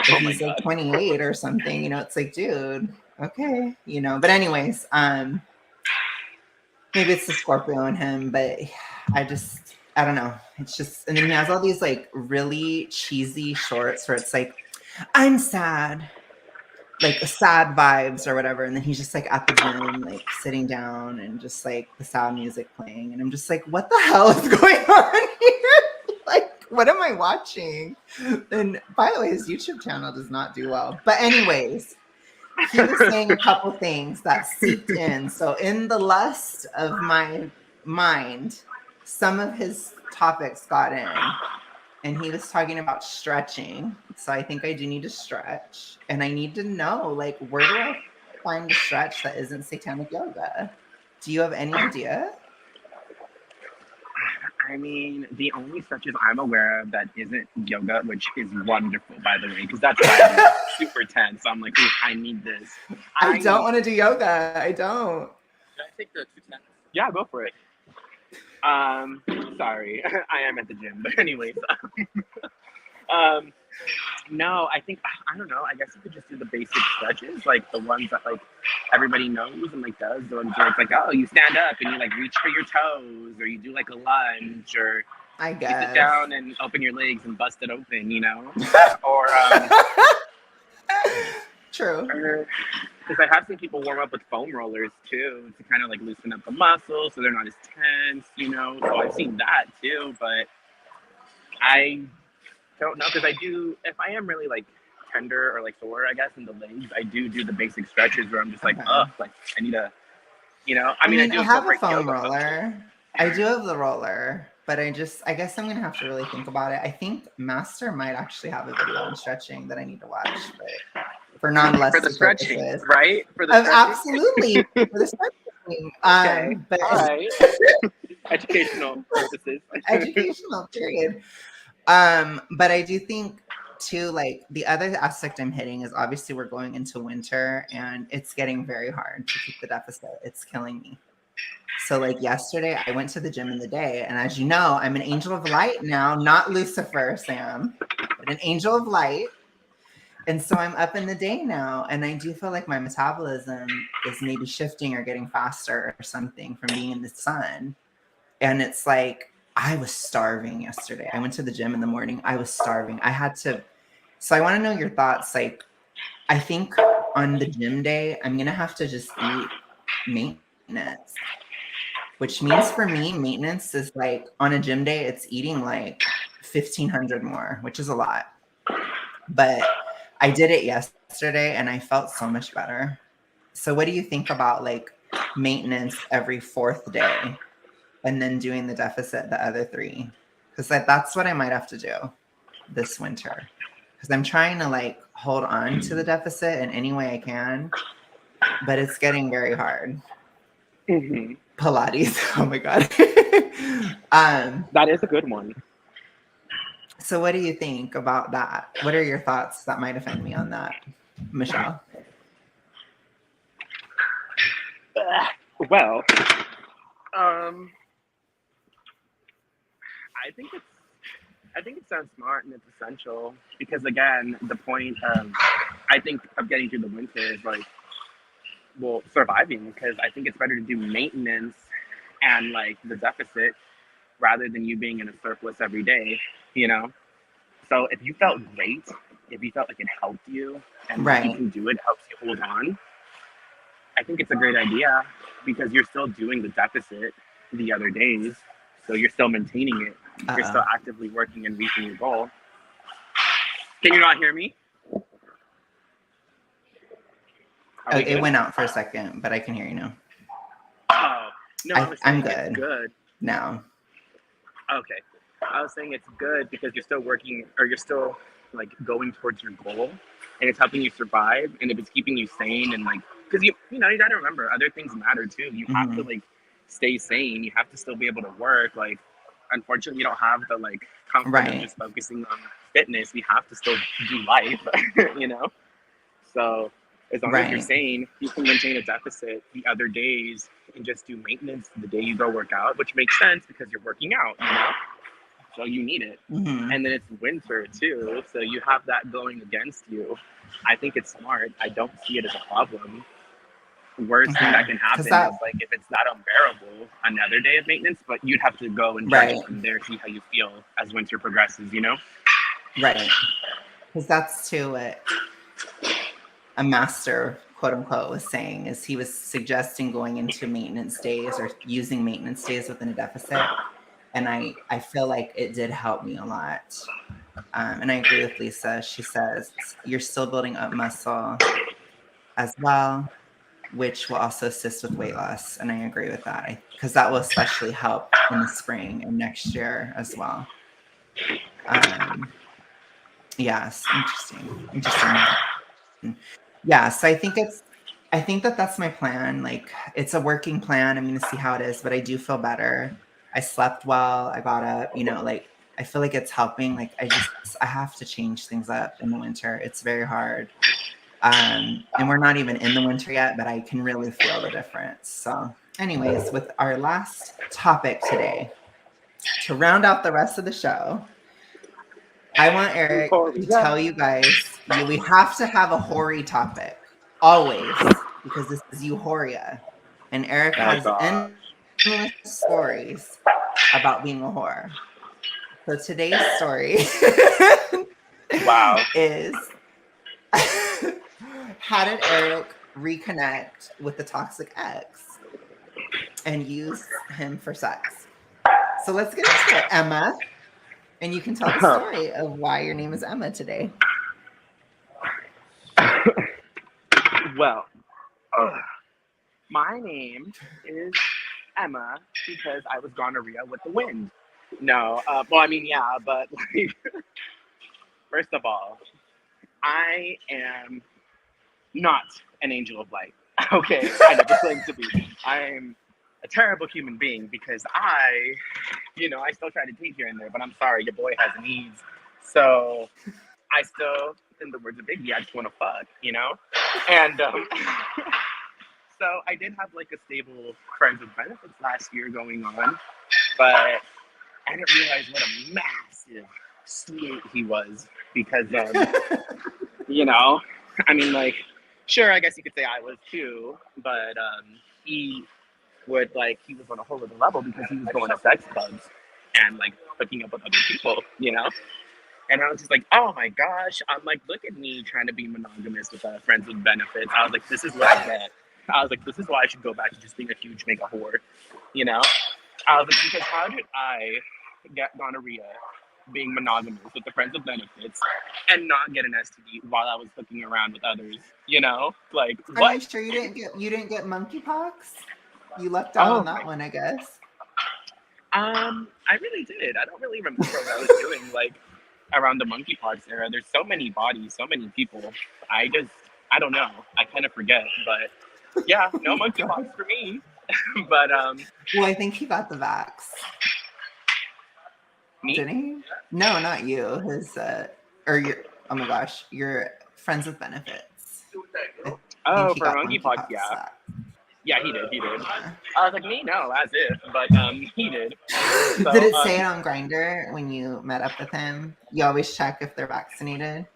S1: If
S2: Oh my
S1: he's like
S2: god.
S1: 28 or something, it's like, dude, okay. But anyways, maybe it's the Scorpio in him, but I don't know. It's just, and then he has all these like really cheesy shorts where it's like, I'm sad, like sad vibes or whatever. And then he's just like at the gym, like sitting down and just like the sad music playing. And I'm just like, what the hell is going on here? Like, what am I watching? And by the way, his YouTube channel does not do well. But, anyways, he was saying a couple things that seeped in. So, in the lust of my mind, some of his topics got in, and he was talking about stretching. So I think I do need to stretch, and I need to know, like, where do I find a stretch that isn't satanic yoga? Do you have any idea?
S2: I mean, the only stretches I'm aware of that isn't yoga, which is wonderful, by the way, because that's why I'm super tense. I'm like, "Ooh, I need this.
S1: I
S2: I
S1: don't
S2: need.
S1: want to do yoga. I don't.
S2: Should I take the 210? Yeah, go for it. Sorry, I am at the gym, but anyways, um, no, I think I don't know. I guess you could just do the basic stretches, like the ones that like everybody knows and like does. The ones where it's like, oh, you stand up and you like reach for your toes, or you do like a lunge, or
S1: I
S2: you sit
S1: guess.
S2: down and open your legs and bust it open. Or
S1: True.
S2: because I have seen people warm up with foam rollers too to kind of like loosen up the muscles so they're not as tense. So I've seen that too, but I don't know because I do. If I am really like tender or like sore, I guess in the legs, I do the basic stretches where I'm just like,
S1: Okay.
S2: like I need to, I
S1: I
S2: mean, I
S1: mean,
S2: do
S1: I have a
S2: incorporate
S1: foam
S2: yoga.
S1: roller. I do have the roller, but I guess I'm gonna have to really think about it. I think Master might actually have a video on stretching that I need to watch, but for
S2: For the
S1: non-lusty
S2: stretching,
S1: purposes.
S2: right? For the stretching.
S1: Absolutely for the stretching.
S2: Okay.
S1: But
S2: All right. Educational purposes.
S1: educational period. But I do think too, like the other aspect I'm hitting is obviously we're going into winter and it's getting very hard to keep the deficit. It's killing me. So like yesterday I went to the gym in the day, and as you know, I'm an angel of light now, not Lucifer, Sam, but an angel of light. And so I'm up in the day now, and I do feel like my metabolism is maybe shifting or getting faster or something from being in the sun. And it's like I was starving yesterday. I went to the gym in the morning. I was starving. I had to. So I want to know your thoughts. Like, I think on the gym day, I'm gonna have to just eat maintenance, which means for me, maintenance is like on a gym day, it's eating like 1,500 more, which is a lot. But I did it yesterday and I felt so much better. So, what do you think about like maintenance every fourth day and then doing the deficit the other three? Because that's what I might have to do this winter. Because I'm trying to like hold on to the deficit in any way I can, but it's getting very hard.
S2: Mm-hmm.
S1: Pilates. Oh my God.
S2: That is a good one.
S1: So what do you think about that? What are your thoughts that might offend me on that, Michelle?
S2: Well, um, I think it's I think it sounds smart and it's essential because again, the point of I think of getting through the winter is like surviving because I think it's better to do maintenance and like the deficit rather than you being in a surplus every day, you know? So if you felt great, if you felt like it helped you and like you
S1: Right.
S2: can do it, helps you hold on, I think it's a great idea because you're still doing the deficit the other days. So you're still maintaining it. You're still
S1: Uh-oh.
S2: actively working and reaching your goal. Can you not hear me? Are
S1: Oh,
S2: we
S1: it
S2: good?
S1: went out for a second, but I can hear you now.
S2: Oh, no, I was
S1: I'm
S2: saying it's
S1: good
S2: good.
S1: now.
S2: Okay. I was saying it's good because you're still working or you're still like going towards your goal and it's helping you survive. And if it's keeping you sane and like, because you got to remember other things matter too. You have to
S1: Mm-hmm.
S2: like stay sane. You have to still be able to work. Like, unfortunately, you don't have the like comfort of
S1: Right.
S2: just focusing on fitness. We have to still do life, you know? So as long as you're
S1: Right.
S2: sane, you can maintain a deficit the other days and just do maintenance the day you go work out, which makes sense because you're working out, so you need it.
S1: Mm-hmm.
S2: And then it's winter too, so you have that going against you. I think it's smart. I don't see it as a problem. Worst thing that
S1: Okay.
S2: can
S1: Because
S2: happen
S1: that,
S2: is like if it's not unbearable, another day of maintenance, but you'd have to go and judge
S1: right.
S2: it from there, see how you feel as winter progresses.
S1: Right. Because that's too what a master, quote unquote, was saying is he was suggesting going into maintenance days or using maintenance days within a deficit. And I feel like it did help me a lot. And I agree with Lisa. She says you're still building up muscle as well, which will also assist with weight loss. And I agree with that because that will especially help in the spring and next year as well. Yes, interesting. Yeah, so I think that that's my plan. Like it's a working plan. I'm going to see how it is, but I do feel better. I slept well. I got up, like I feel like it's helping. Like I have to change things up in the winter. It's very hard. And we're not even in the winter yet, but I can really feel the difference. So, anyways, with our last topic today, to round out the rest of the show, I want Eric to tell you guys, we have to have a hoary topic always because this is Euphoria. And Eric
S2: Oh
S1: has
S2: god.
S1: endless stories about being a whore. So today's story
S2: Wow.
S1: is how did Eric reconnect with the toxic ex and use him for sex? So let's get into it. Emma, And you can tell the story of why your name is Emma today.
S2: Well, my name is Emma because I was gonorrhea with the wind. No, well, I mean, yeah, but like, first of all, I am not an angel of light. Okay, I never claimed to be. I'm a terrible human being because I still try to teach here and there, but I'm sorry, your boy has needs. So I still, in the words of Biggie, I just want to fuck, And so I did have like a stable friends with benefits last year going on, but I didn't realize what a massive snake he was because, you know, I mean, like, sure, I guess you could say I was too, but he he was on a whole other level because he was going to sex clubs and like hooking up with other people. And I was just like, oh my gosh, I'm like, look at me trying to be monogamous with friends with benefits. I was like, this is what I get. I was like, this is why I should go back to just being a huge mega whore, you know? I was like, because how did I get gonorrhea being monogamous with the friends with benefits and not get an STD while I was hooking around with others, Like,
S1: Are
S2: what?
S1: you sure you didn't get monkeypox? You lucked out on
S2: Oh
S1: that one, I guess.
S2: I really did. I don't really remember what I was doing, like, around the monkeypox era. There's so many bodies, so many people. I don't know. I kind of forget, but yeah, no monkeypox for me. But
S1: Well, I think he got the vax.
S2: me?
S1: Didn't he? No, not you. His or your oh my gosh, your friends with benefits. I think
S2: Oh,
S1: he
S2: for
S1: got
S2: monkeypox, yeah.
S1: vax.
S2: Yeah, he did.
S1: Yeah.
S2: I was like, me, no, as if, but he did. So,
S1: Did it say it on Grindr when you met up with him? You always check if they're vaccinated.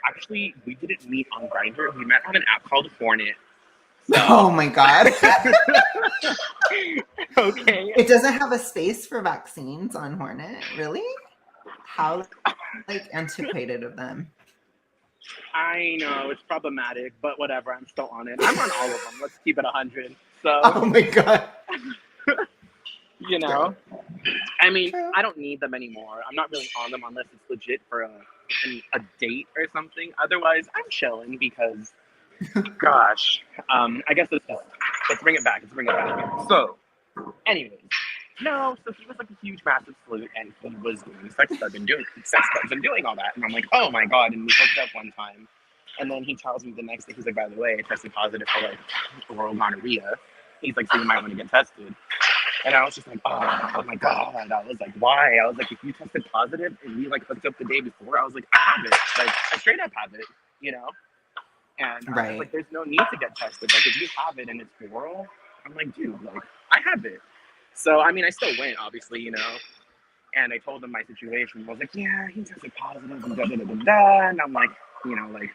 S2: Actually, we didn't meet on Grindr. We met on an app called Hornet. So.
S1: Oh my god.
S2: Okay.
S1: It doesn't have a space for vaccines on Hornet, really? How like antiquated of them.
S2: I know it's problematic, but whatever. I'm still on it. I'm on all of them. Let's keep it 100. So.
S1: Oh my god.
S2: True. I mean,
S1: True.
S2: I don't need them anymore. I'm not really on them unless it's legit for a date or something. Otherwise, I'm chilling because, gosh, I guess let's bring it back. So, anyways, no. So he was like a huge, massive salute, and he was doing sex clubs and doing all that. And I'm like, oh my god! And we hooked up one time, and then he tells me the next day, he's like, by the way, I tested positive for like oral gonorrhea. He's like, so you might want to get tested. And I was just like, oh my god. I was like, why? I was like, if you tested positive and we like hooked up the day before, I was like, I have it. Like, I straight up have it. And I was like, there's no need to get tested. Like, if you have it and it's oral, I'm like, dude, like, I have it. So, I mean, I still went, obviously, and I told him my situation. I was like, yeah, he tested positive and da-da-da-da-da. And I'm like, like,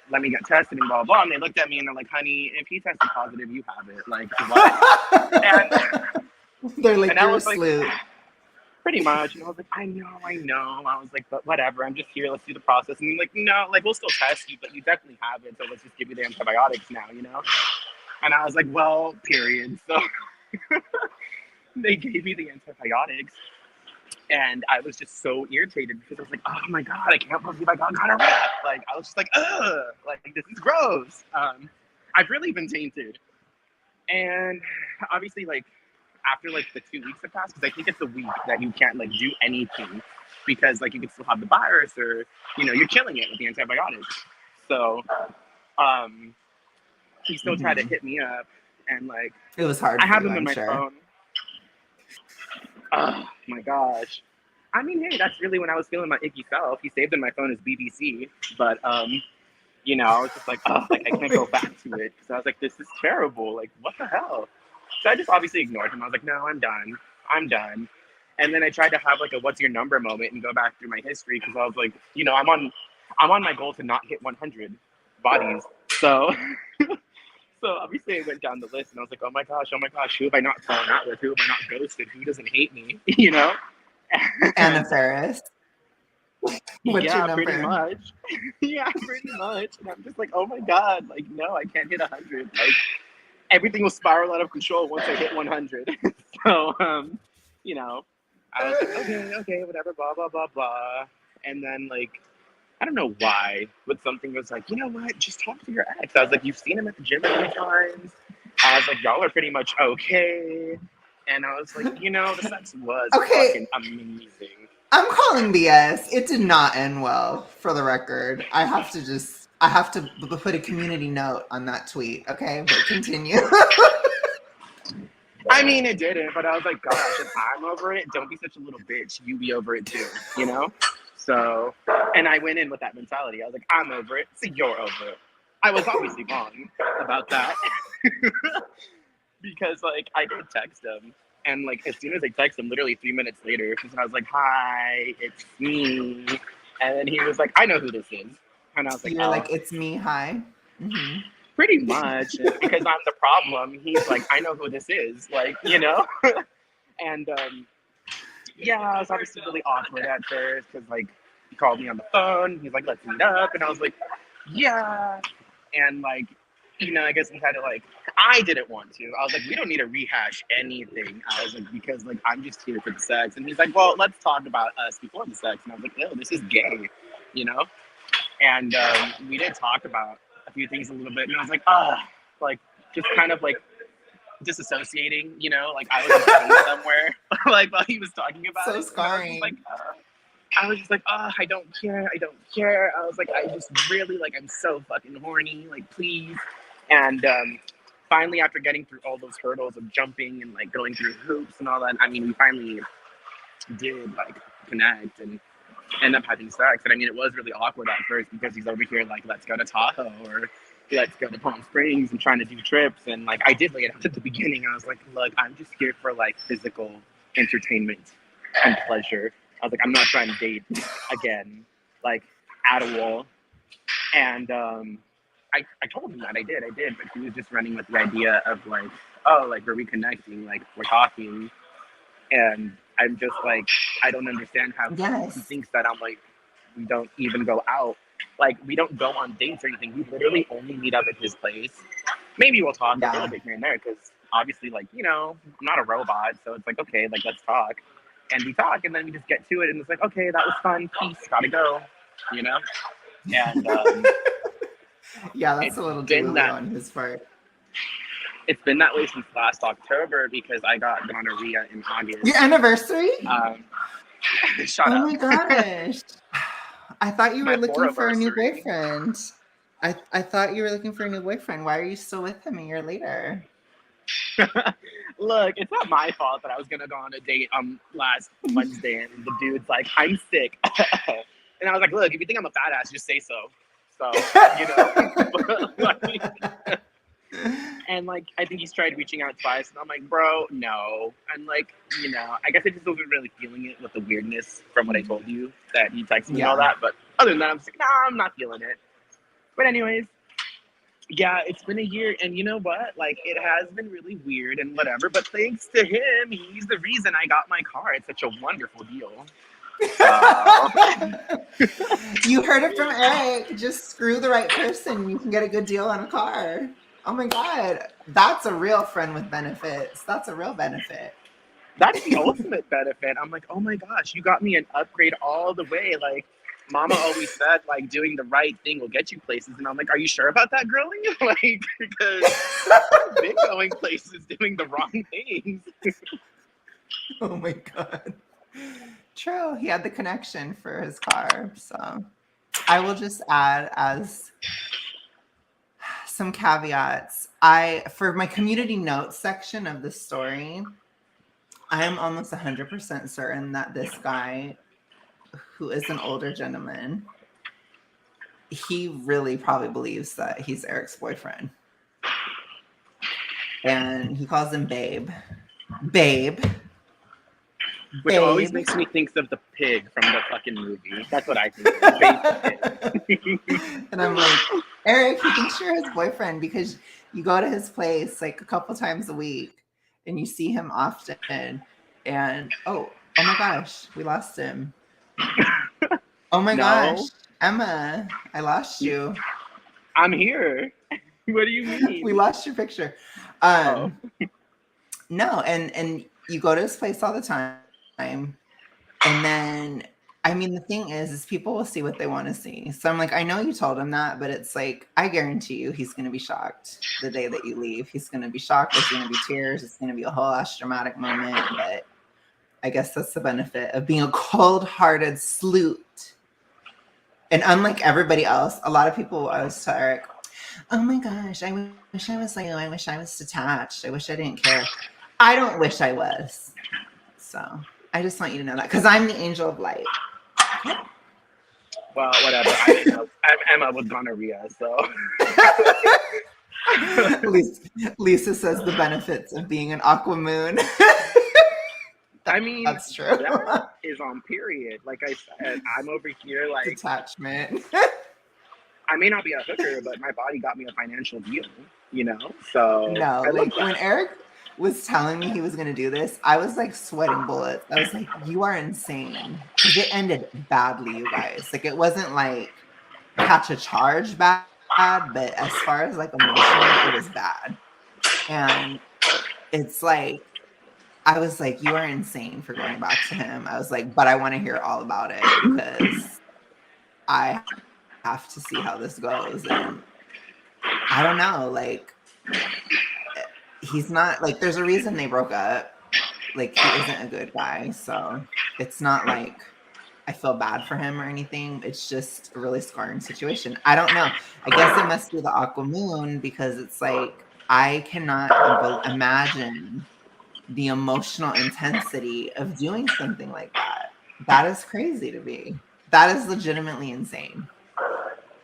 S2: let me get tested and blah, blah. And they looked at me and they're like, honey, if he tested positive, you have it. Like, what? And
S1: they're like,
S2: and
S1: you're
S2: I was
S1: like,
S2: like, pretty much. And I was like, I know. I was like, but whatever. I'm just here. Let's do the process. And I'm like, no, like, we'll still test you, but you definitely have it. So let's just give you the antibiotics now, And I was like, well, period. So they gave me the antibiotics. And I was just so irritated because I was like, oh my god, I can't believe I got gonorrhea. Like, I was just like, ugh, like, this is gross. I've really been tainted. And obviously, like, after like the 2 weeks have passed, because I think it's a week that you can't like do anything because like you can still have the virus or you're killing it with the antibiotics. So he still tried to hit me up and like
S1: it was hard.
S2: I have him in my phone. Oh my gosh. I mean, hey, that's really when I was feeling my icky self. He saved in my phone as BBC, but I was just like, oh, like I can't go back to it. So I was like, this is terrible. Like, what the hell? So I just obviously ignored him. I was like, no, I'm done. And then I tried to have like a what's your number moment and go back through my history because I was like, I'm on my goal to not hit 100 bodies. So so obviously I went down the list and I was like, oh my gosh, who have I not fallen out with? Who have I not ghosted? Who doesn't hate me?
S1: Anna Faris. What's your number?
S2: Pretty much. Yeah, pretty much. And I'm just like, oh my god, like no, I can't hit 100. Like everything will spiral out of control once I hit 100. So I was like, okay, whatever, blah, blah, blah, blah. And then, like, I don't know why, but something was like, you know what? Just talk to your ex. I was like, you've seen him at the gym a few times. I was like, y'all are pretty much okay. And I was like, the sex was
S1: Okay,
S2: fucking amazing.
S1: I'm calling BS. It did not end well, for the record. I have to put a community note on that tweet, okay? But continue.
S2: I mean, it didn't, but I was like, gosh, if I'm over it, don't be such a little bitch. You be over it too, you know? So, and I went in with that mentality. I was like, I'm over it, so you're over it. I was obviously wrong about that because, like, I did text him. And, like, as soon as I text him, literally 3 minutes later, I was like, hi, it's me. And then he was like, I know who this is. And I was like,
S1: You're
S2: oh,
S1: like, it's me, hi. Mm-hmm.
S2: pretty much. Because I'm the problem. He's like, I know who this is. Like, And, yeah, I was obviously really awkward at first because, like, he called me on the phone. He's like, let's meet up. And I was like, yeah. And, like, I guess we had to, like, I didn't want to. I was like, we don't need to rehash anything. I was like, because, like, I'm just here for the sex. And he's like, well, let's talk about us before the sex. And I was like, no, this is gay, you know? And we did talk about a few things a little bit. And I was like, like, just kind of, like, disassociating, like I was just somewhere, like while he was talking about
S1: So
S2: it.
S1: scarring.
S2: I was just like, I don't care. I was like, I just really, like, I'm so fucking horny, like, please. And finally, after getting through all those hurdles of jumping and, like, going through hoops and all that, I mean, we finally did, like, connect and end up having sex. And I mean, it was really awkward at first because he's over here like, let's go to Tahoe or let's go to Palm Springs and trying to do trips. And, like, I did lay it out at the beginning. I was like, look, I'm just here for, like, physical entertainment and pleasure. I was like, I'm not trying to date again, like, at all. And I told him that I did, but he was just running with the idea of, like, oh, like, we're reconnecting, like, we're talking. And I'm just like, I don't understand how he thinks that I'm like, we don't even go out. Like, we don't go on dates or anything. We literally only meet up at his place. Maybe we'll talk a little bit here and there because obviously, like, I'm not a robot. So it's like, okay, like, let's talk. And we talk and then we just get to it. And it's like, okay, that was fun. Peace. Gotta go. And
S1: yeah, that's a little delulu on his part.
S2: It's been that way since last October because I got gonorrhea in August.
S1: Your anniversary?
S2: Shut up.
S1: Oh my gosh. I thought you were looking for a new boyfriend. I thought you were looking for a new boyfriend. Why are you still with him a year later?
S2: Look, it's not my fault that I was going to go on a date last Wednesday and the dude's like, I'm sick. And I was like, look, if you think I'm a fat ass, just say so. So, and, like, I think he's tried reaching out twice, and I'm like, bro, no. And, like, I guess I just wasn't really feeling it with the weirdness from what I told you that he texted me and all that. But other than that, I'm just like, nah, I'm not feeling it. But anyways, yeah, it's been a year, and you know what? Like, it has been really weird and whatever. But thanks to him, he's the reason I got my car. It's such a wonderful deal.
S1: You heard it from Eric. Just screw the right person. You can get a good deal on a car. Oh my God. That's a real friend with benefits. That's a real benefit.
S2: That's the ultimate benefit. I'm like, oh my gosh, you got me an upgrade all the way. Like, mama always said, like, doing the right thing will get you places. And I'm like, are you sure about that, girlie? Like, because I've been going places doing the wrong things.
S1: Oh my God. True. He had the connection for his car. So I will just add as some caveats. For my community notes section of the story, I am almost 100% certain that this guy, who is an older gentleman, he really probably believes that he's Eric's boyfriend. And he calls him Babe. Babe.
S2: Which always makes me think of the pig from the fucking movie. That's what I think of. Babe.
S1: And I'm like, Eric, he thinks you're his boyfriend because you go to his place like a couple times a week and you see him often. And oh my gosh, we lost him. Oh my gosh, Emma, I lost you.
S2: I'm here. What do you mean?
S1: We lost your picture. No, and you go to his place all the time. And then, I mean, the thing is people will see what they want to see. So I'm like, I know you told him that, but it's like, I guarantee you he's going to be shocked the day that you leave. He's going to be shocked. There's going to be tears. It's going to be a whole ass dramatic moment. But I guess that's the benefit of being a cold-hearted sleut. And unlike everybody else, a lot of people always tell Eric, oh my gosh, I wish I was like you. I wish I was detached. I wish I didn't care. I don't wish I was. So I just want you to know that because I'm the angel of light.
S2: Well, whatever. I'm Emma with gonorrhea, so.
S1: Lisa says the benefits of being an aqua moon.
S2: I mean,
S1: that's true.
S2: That is on period. Like I said, I'm over here like
S1: detachment.
S2: I may not be a hooker, but my body got me a financial deal, you know? So
S1: no, like when Eric was telling me he was going to do this, I was like sweating bullets. I was like, you are insane. Because it ended badly, you guys. Like it wasn't like catch a charge bad, but as far as like emotionally, it was bad. And it's like, I was like, you are insane for going back to him. I was like, but I want to hear all about it because I have to see how this goes. And I don't know, like, he's not, like, there's a reason they broke up. Like, he isn't a good guy. So it's not like I feel bad for him or anything. It's just a really scarring situation. I don't know. I guess it must be the aqua moon because it's like, I cannot imagine the emotional intensity of doing something like that. That is crazy to me. That is legitimately insane.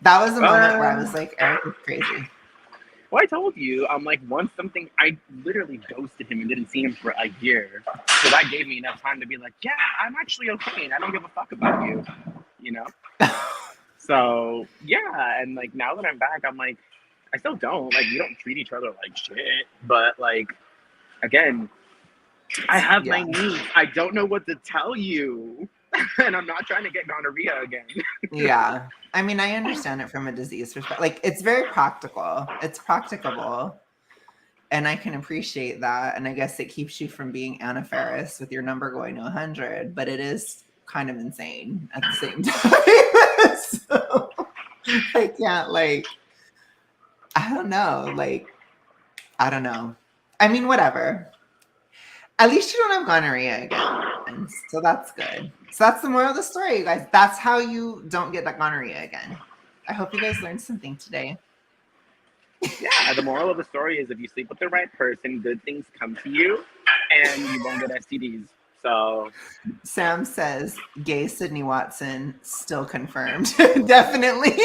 S1: That was a moment where I was like, Eric is crazy.
S2: Well, I told you, I'm like, once something, I literally ghosted him and didn't see him for a year. So that gave me enough time to be like, yeah, I'm actually okay. And I don't give a fuck about you, you know? So, yeah. And like, now that I'm back, I'm like, I still don't. Like, we don't treat each other like shit. But like, again, I have my needs. I don't know what to tell you. And I'm not trying to get gonorrhea again.
S1: Yeah. I mean, I understand it from a disease perspective. Like, it's very practical. It's practicable. And I can appreciate that. And I guess it keeps you from being Anna Faris with your number going to 100. But it is kind of insane at the same time. So I can't, like, I don't know. Like, I don't know. I mean, whatever. At least you don't have gonorrhea again. So that's good. So that's the moral of the story, you guys. That's how you don't get that gonorrhea again. I hope you guys learned something today.
S2: Yeah, the moral of the story is if you sleep with the right person, good things come to you and you won't get STDs. So
S1: Sam says gay Sydney Watson still confirmed. Definitely.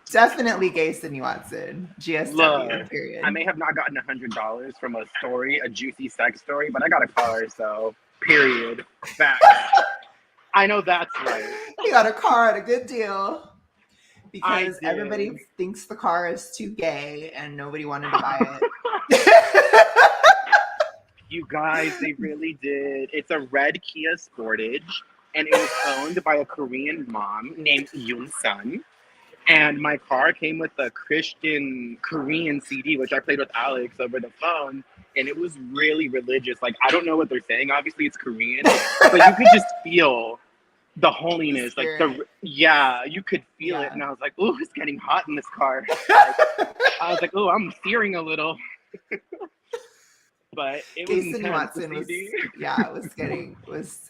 S1: Definitely gay Sydney Watson. GSW,
S2: look,
S1: period.
S2: I may have not gotten $100 from a story, a juicy sex story, but I got a car, so period. Facts. I know that's right.
S1: You got a car at a good deal. Because everybody thinks the car is too gay and nobody wanted to buy it.
S2: You guys, they really did. It's a red Kia Sportage, and it was owned by a Korean mom named Yoon Sun. And my car came with a Christian Korean CD, which I played with Alex over the phone. And it was really religious. Like, I don't know what they're saying. Obviously, it's Korean. But you could just feel the holiness. Like, you could feel it. And I was like, ooh, it's getting hot in this car. Like, I was like, ooh, I'm searing a little. But it was intense.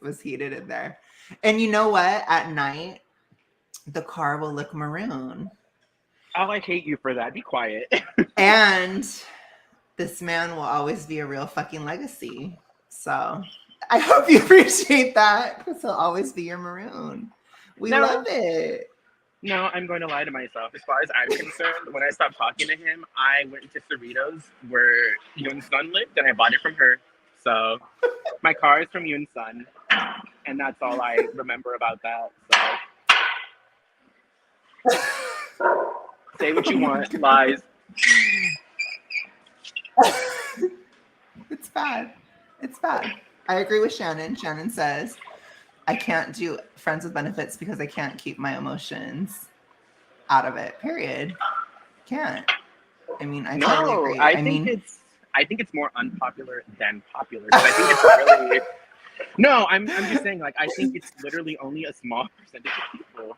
S1: was heated in there. And you know what? At night, the car will look maroon.
S2: Oh, I hate you for that. Be quiet.
S1: And this man will always be a real fucking legacy. So I hope you appreciate that because he'll always be your maroon. We love it.
S2: No, I'm going to lie to myself. As far as I'm concerned, when I stopped talking to him, I went to Cerritos where Yoon Sun lived and I bought it from her. So my car is from Yoon Sun. And that's all I remember about that. So say what you want, lies.
S1: It's bad. It's bad. I agree with Shannon. Shannon says, I can't do friends with benefits because I can't keep my emotions out of it. Period. Can't. I mean, I totally agree.
S2: I think I think it's more unpopular than popular. Because I think it's really no. I'm just saying like I think it's literally only a small percentage of people.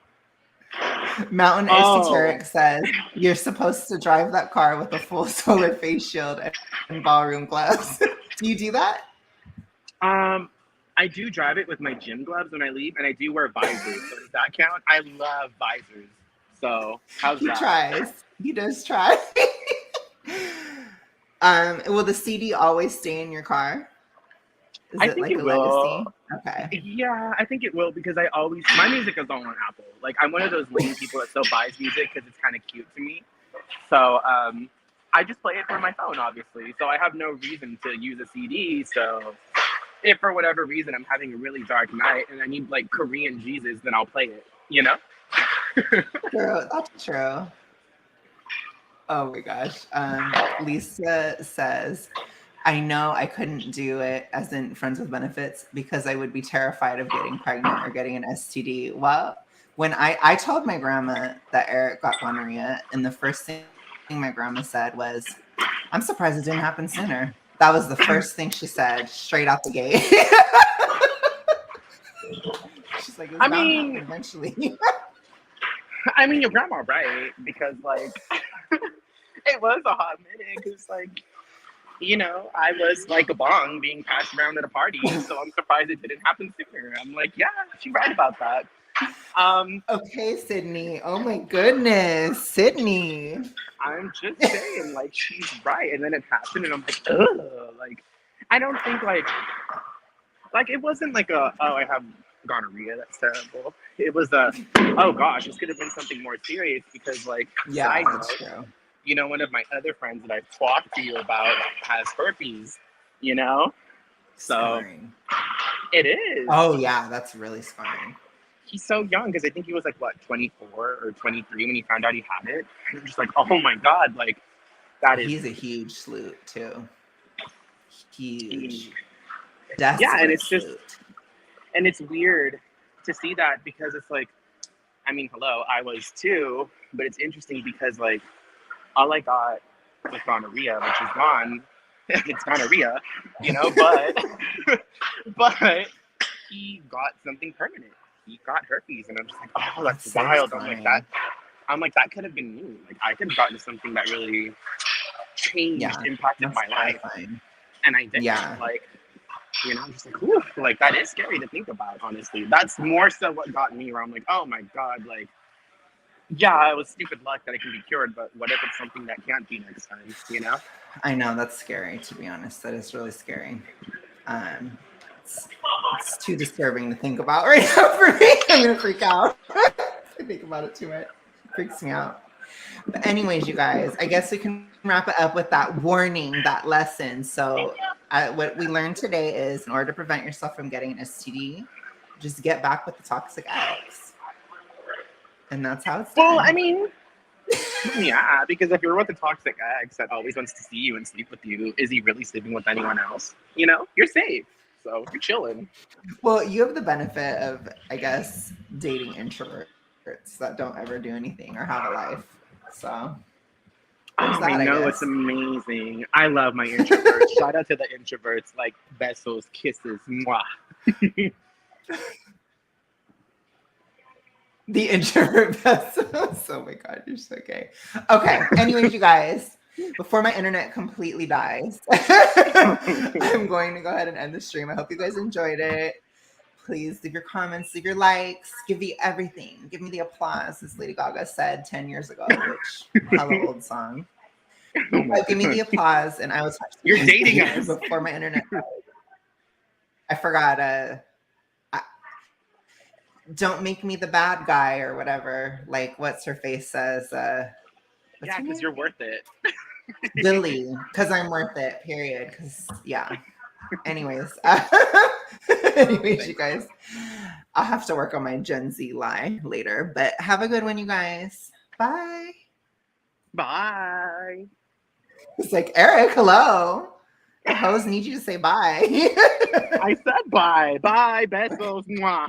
S1: Mountain
S2: Oh,
S1: Esoteric says you're supposed to drive that car with a full solar face shield and ballroom gloves. Do you do that?
S2: I do drive it with my gym gloves when I leave, and I do wear visors. So does that count? I love visors. So how's
S1: He
S2: that?
S1: tries. He does try. Will the CD always stay in your car? Is
S2: I
S1: it
S2: think
S1: like
S2: it
S1: a
S2: will.
S1: legacy? Okay.
S2: Yeah, I think it will because I always my music is all on Apple. Like I'm one of those lame people that still buys music because it's kind of cute to me. So I just play it from my phone, obviously. So I have no reason to use a CD. So if for whatever reason I'm having a really dark night and I need like Korean Jesus, then I'll play it. You know?
S1: True. That's true. Oh my gosh. Lisa says, I know I couldn't do it as in friends with benefits because I would be terrified of getting pregnant or getting an STD. Well, when I told my grandma that Eric got gonorrhea, and the first thing my grandma said was, I'm surprised it didn't happen sooner. That was the first thing she said straight out the gate. She's like, it's
S2: I
S1: bound to happen
S2: mean,
S1: eventually.
S2: your grandma, right? Because like it was a hot minute. Because like I was like a bong being passed around at a party, so I'm surprised it didn't happen sooner. I'm like, yeah, she's right about that.
S1: Okay, Sydney. Oh my goodness, Sydney.
S2: I'm just saying, like, she's right. And then it happened, and I'm like, ugh. Like, I don't think, like it wasn't like oh, I have gonorrhea. That's terrible. It was oh gosh, this could have been something more serious because, like,
S1: Yeah,
S2: side
S1: that's
S2: note,
S1: true.
S2: one of my other friends that I've talked to you about has herpes, you know? So
S1: Scarring.
S2: it is.
S1: Oh yeah, that's really scarring.
S2: He's so young because I think he was like, what, 24 or 23 when he found out he had it. And I'm just like, oh my God, like, that is
S1: He's a huge salute too. Huge.
S2: yeah, and
S1: Desperate
S2: it's just
S1: salute.
S2: and it's weird to see that because it's like, I mean, hello, I was too, but it's interesting because like all I got was gonorrhea, which is gone. It's gonorrhea, but but he got something permanent. He got herpes, and I'm just like, oh,
S1: That's
S2: that's
S1: so
S2: wild.
S1: scarring.
S2: I'm like, that could have been me. Like, I could have gotten something that really changed,
S1: Yeah,
S2: impacted
S1: that's
S2: my life,
S1: terrifying.
S2: and I didn't.
S1: Yeah.
S2: Like, I'm just like, ooh, like that is scary to think about. Honestly, that's more so what got me. Where I'm like, oh my God, like, yeah, it was stupid luck that it can be cured, but what if it's something that can't be next time?
S1: I know that's scary, to be honest. That is really scary. It's, it's too disturbing to think about right now for me. I'm gonna freak out. I think about it too much. It freaks me out. But anyways, you guys, I guess we can wrap it up with that warning, that lesson. So what we learned today is in order to prevent yourself from getting an STD, just get back with the toxic ex. And that's how it's
S2: Well, I
S1: done.
S2: mean, yeah, because if you're with a toxic ex that always wants to see you and sleep with you, is he really sleeping with anyone else? You're safe. So you're chilling.
S1: Well, you have the benefit of, I guess, dating introverts that don't ever do anything or have a life. So there's
S2: Oh, I
S1: that, I
S2: know, it's
S1: guess.
S2: amazing. I love my introverts. Shout out to the introverts, like besos, kisses, mwah.
S1: The introvert vessels. Oh my God, you're so gay. Okay. Anyways, you guys, before my internet completely dies, I'm going to go ahead and end the stream. I hope you guys enjoyed it. Please leave your comments, leave your likes, give me everything. Give me the applause, as Lady Gaga said 10 years ago, which hella old song.
S2: Oh my
S1: Give me the
S2: God.
S1: applause, and I will touch
S2: You're dating us.
S1: before my internet dies. I forgot. Don't make me the bad guy or whatever. Like what's her face says. What's
S2: Yeah,
S1: her
S2: because
S1: name?
S2: you're worth it.
S1: Lily, because I'm worth it. Period. Because yeah. Anyways, anyways, you guys, I'll have to work on my Gen Z lie later. But have a good one, you guys. Bye.
S2: Bye.
S1: It's like Eric. Hello. The hoes need you to say bye.
S2: I said bye. Bye, besos, mwah.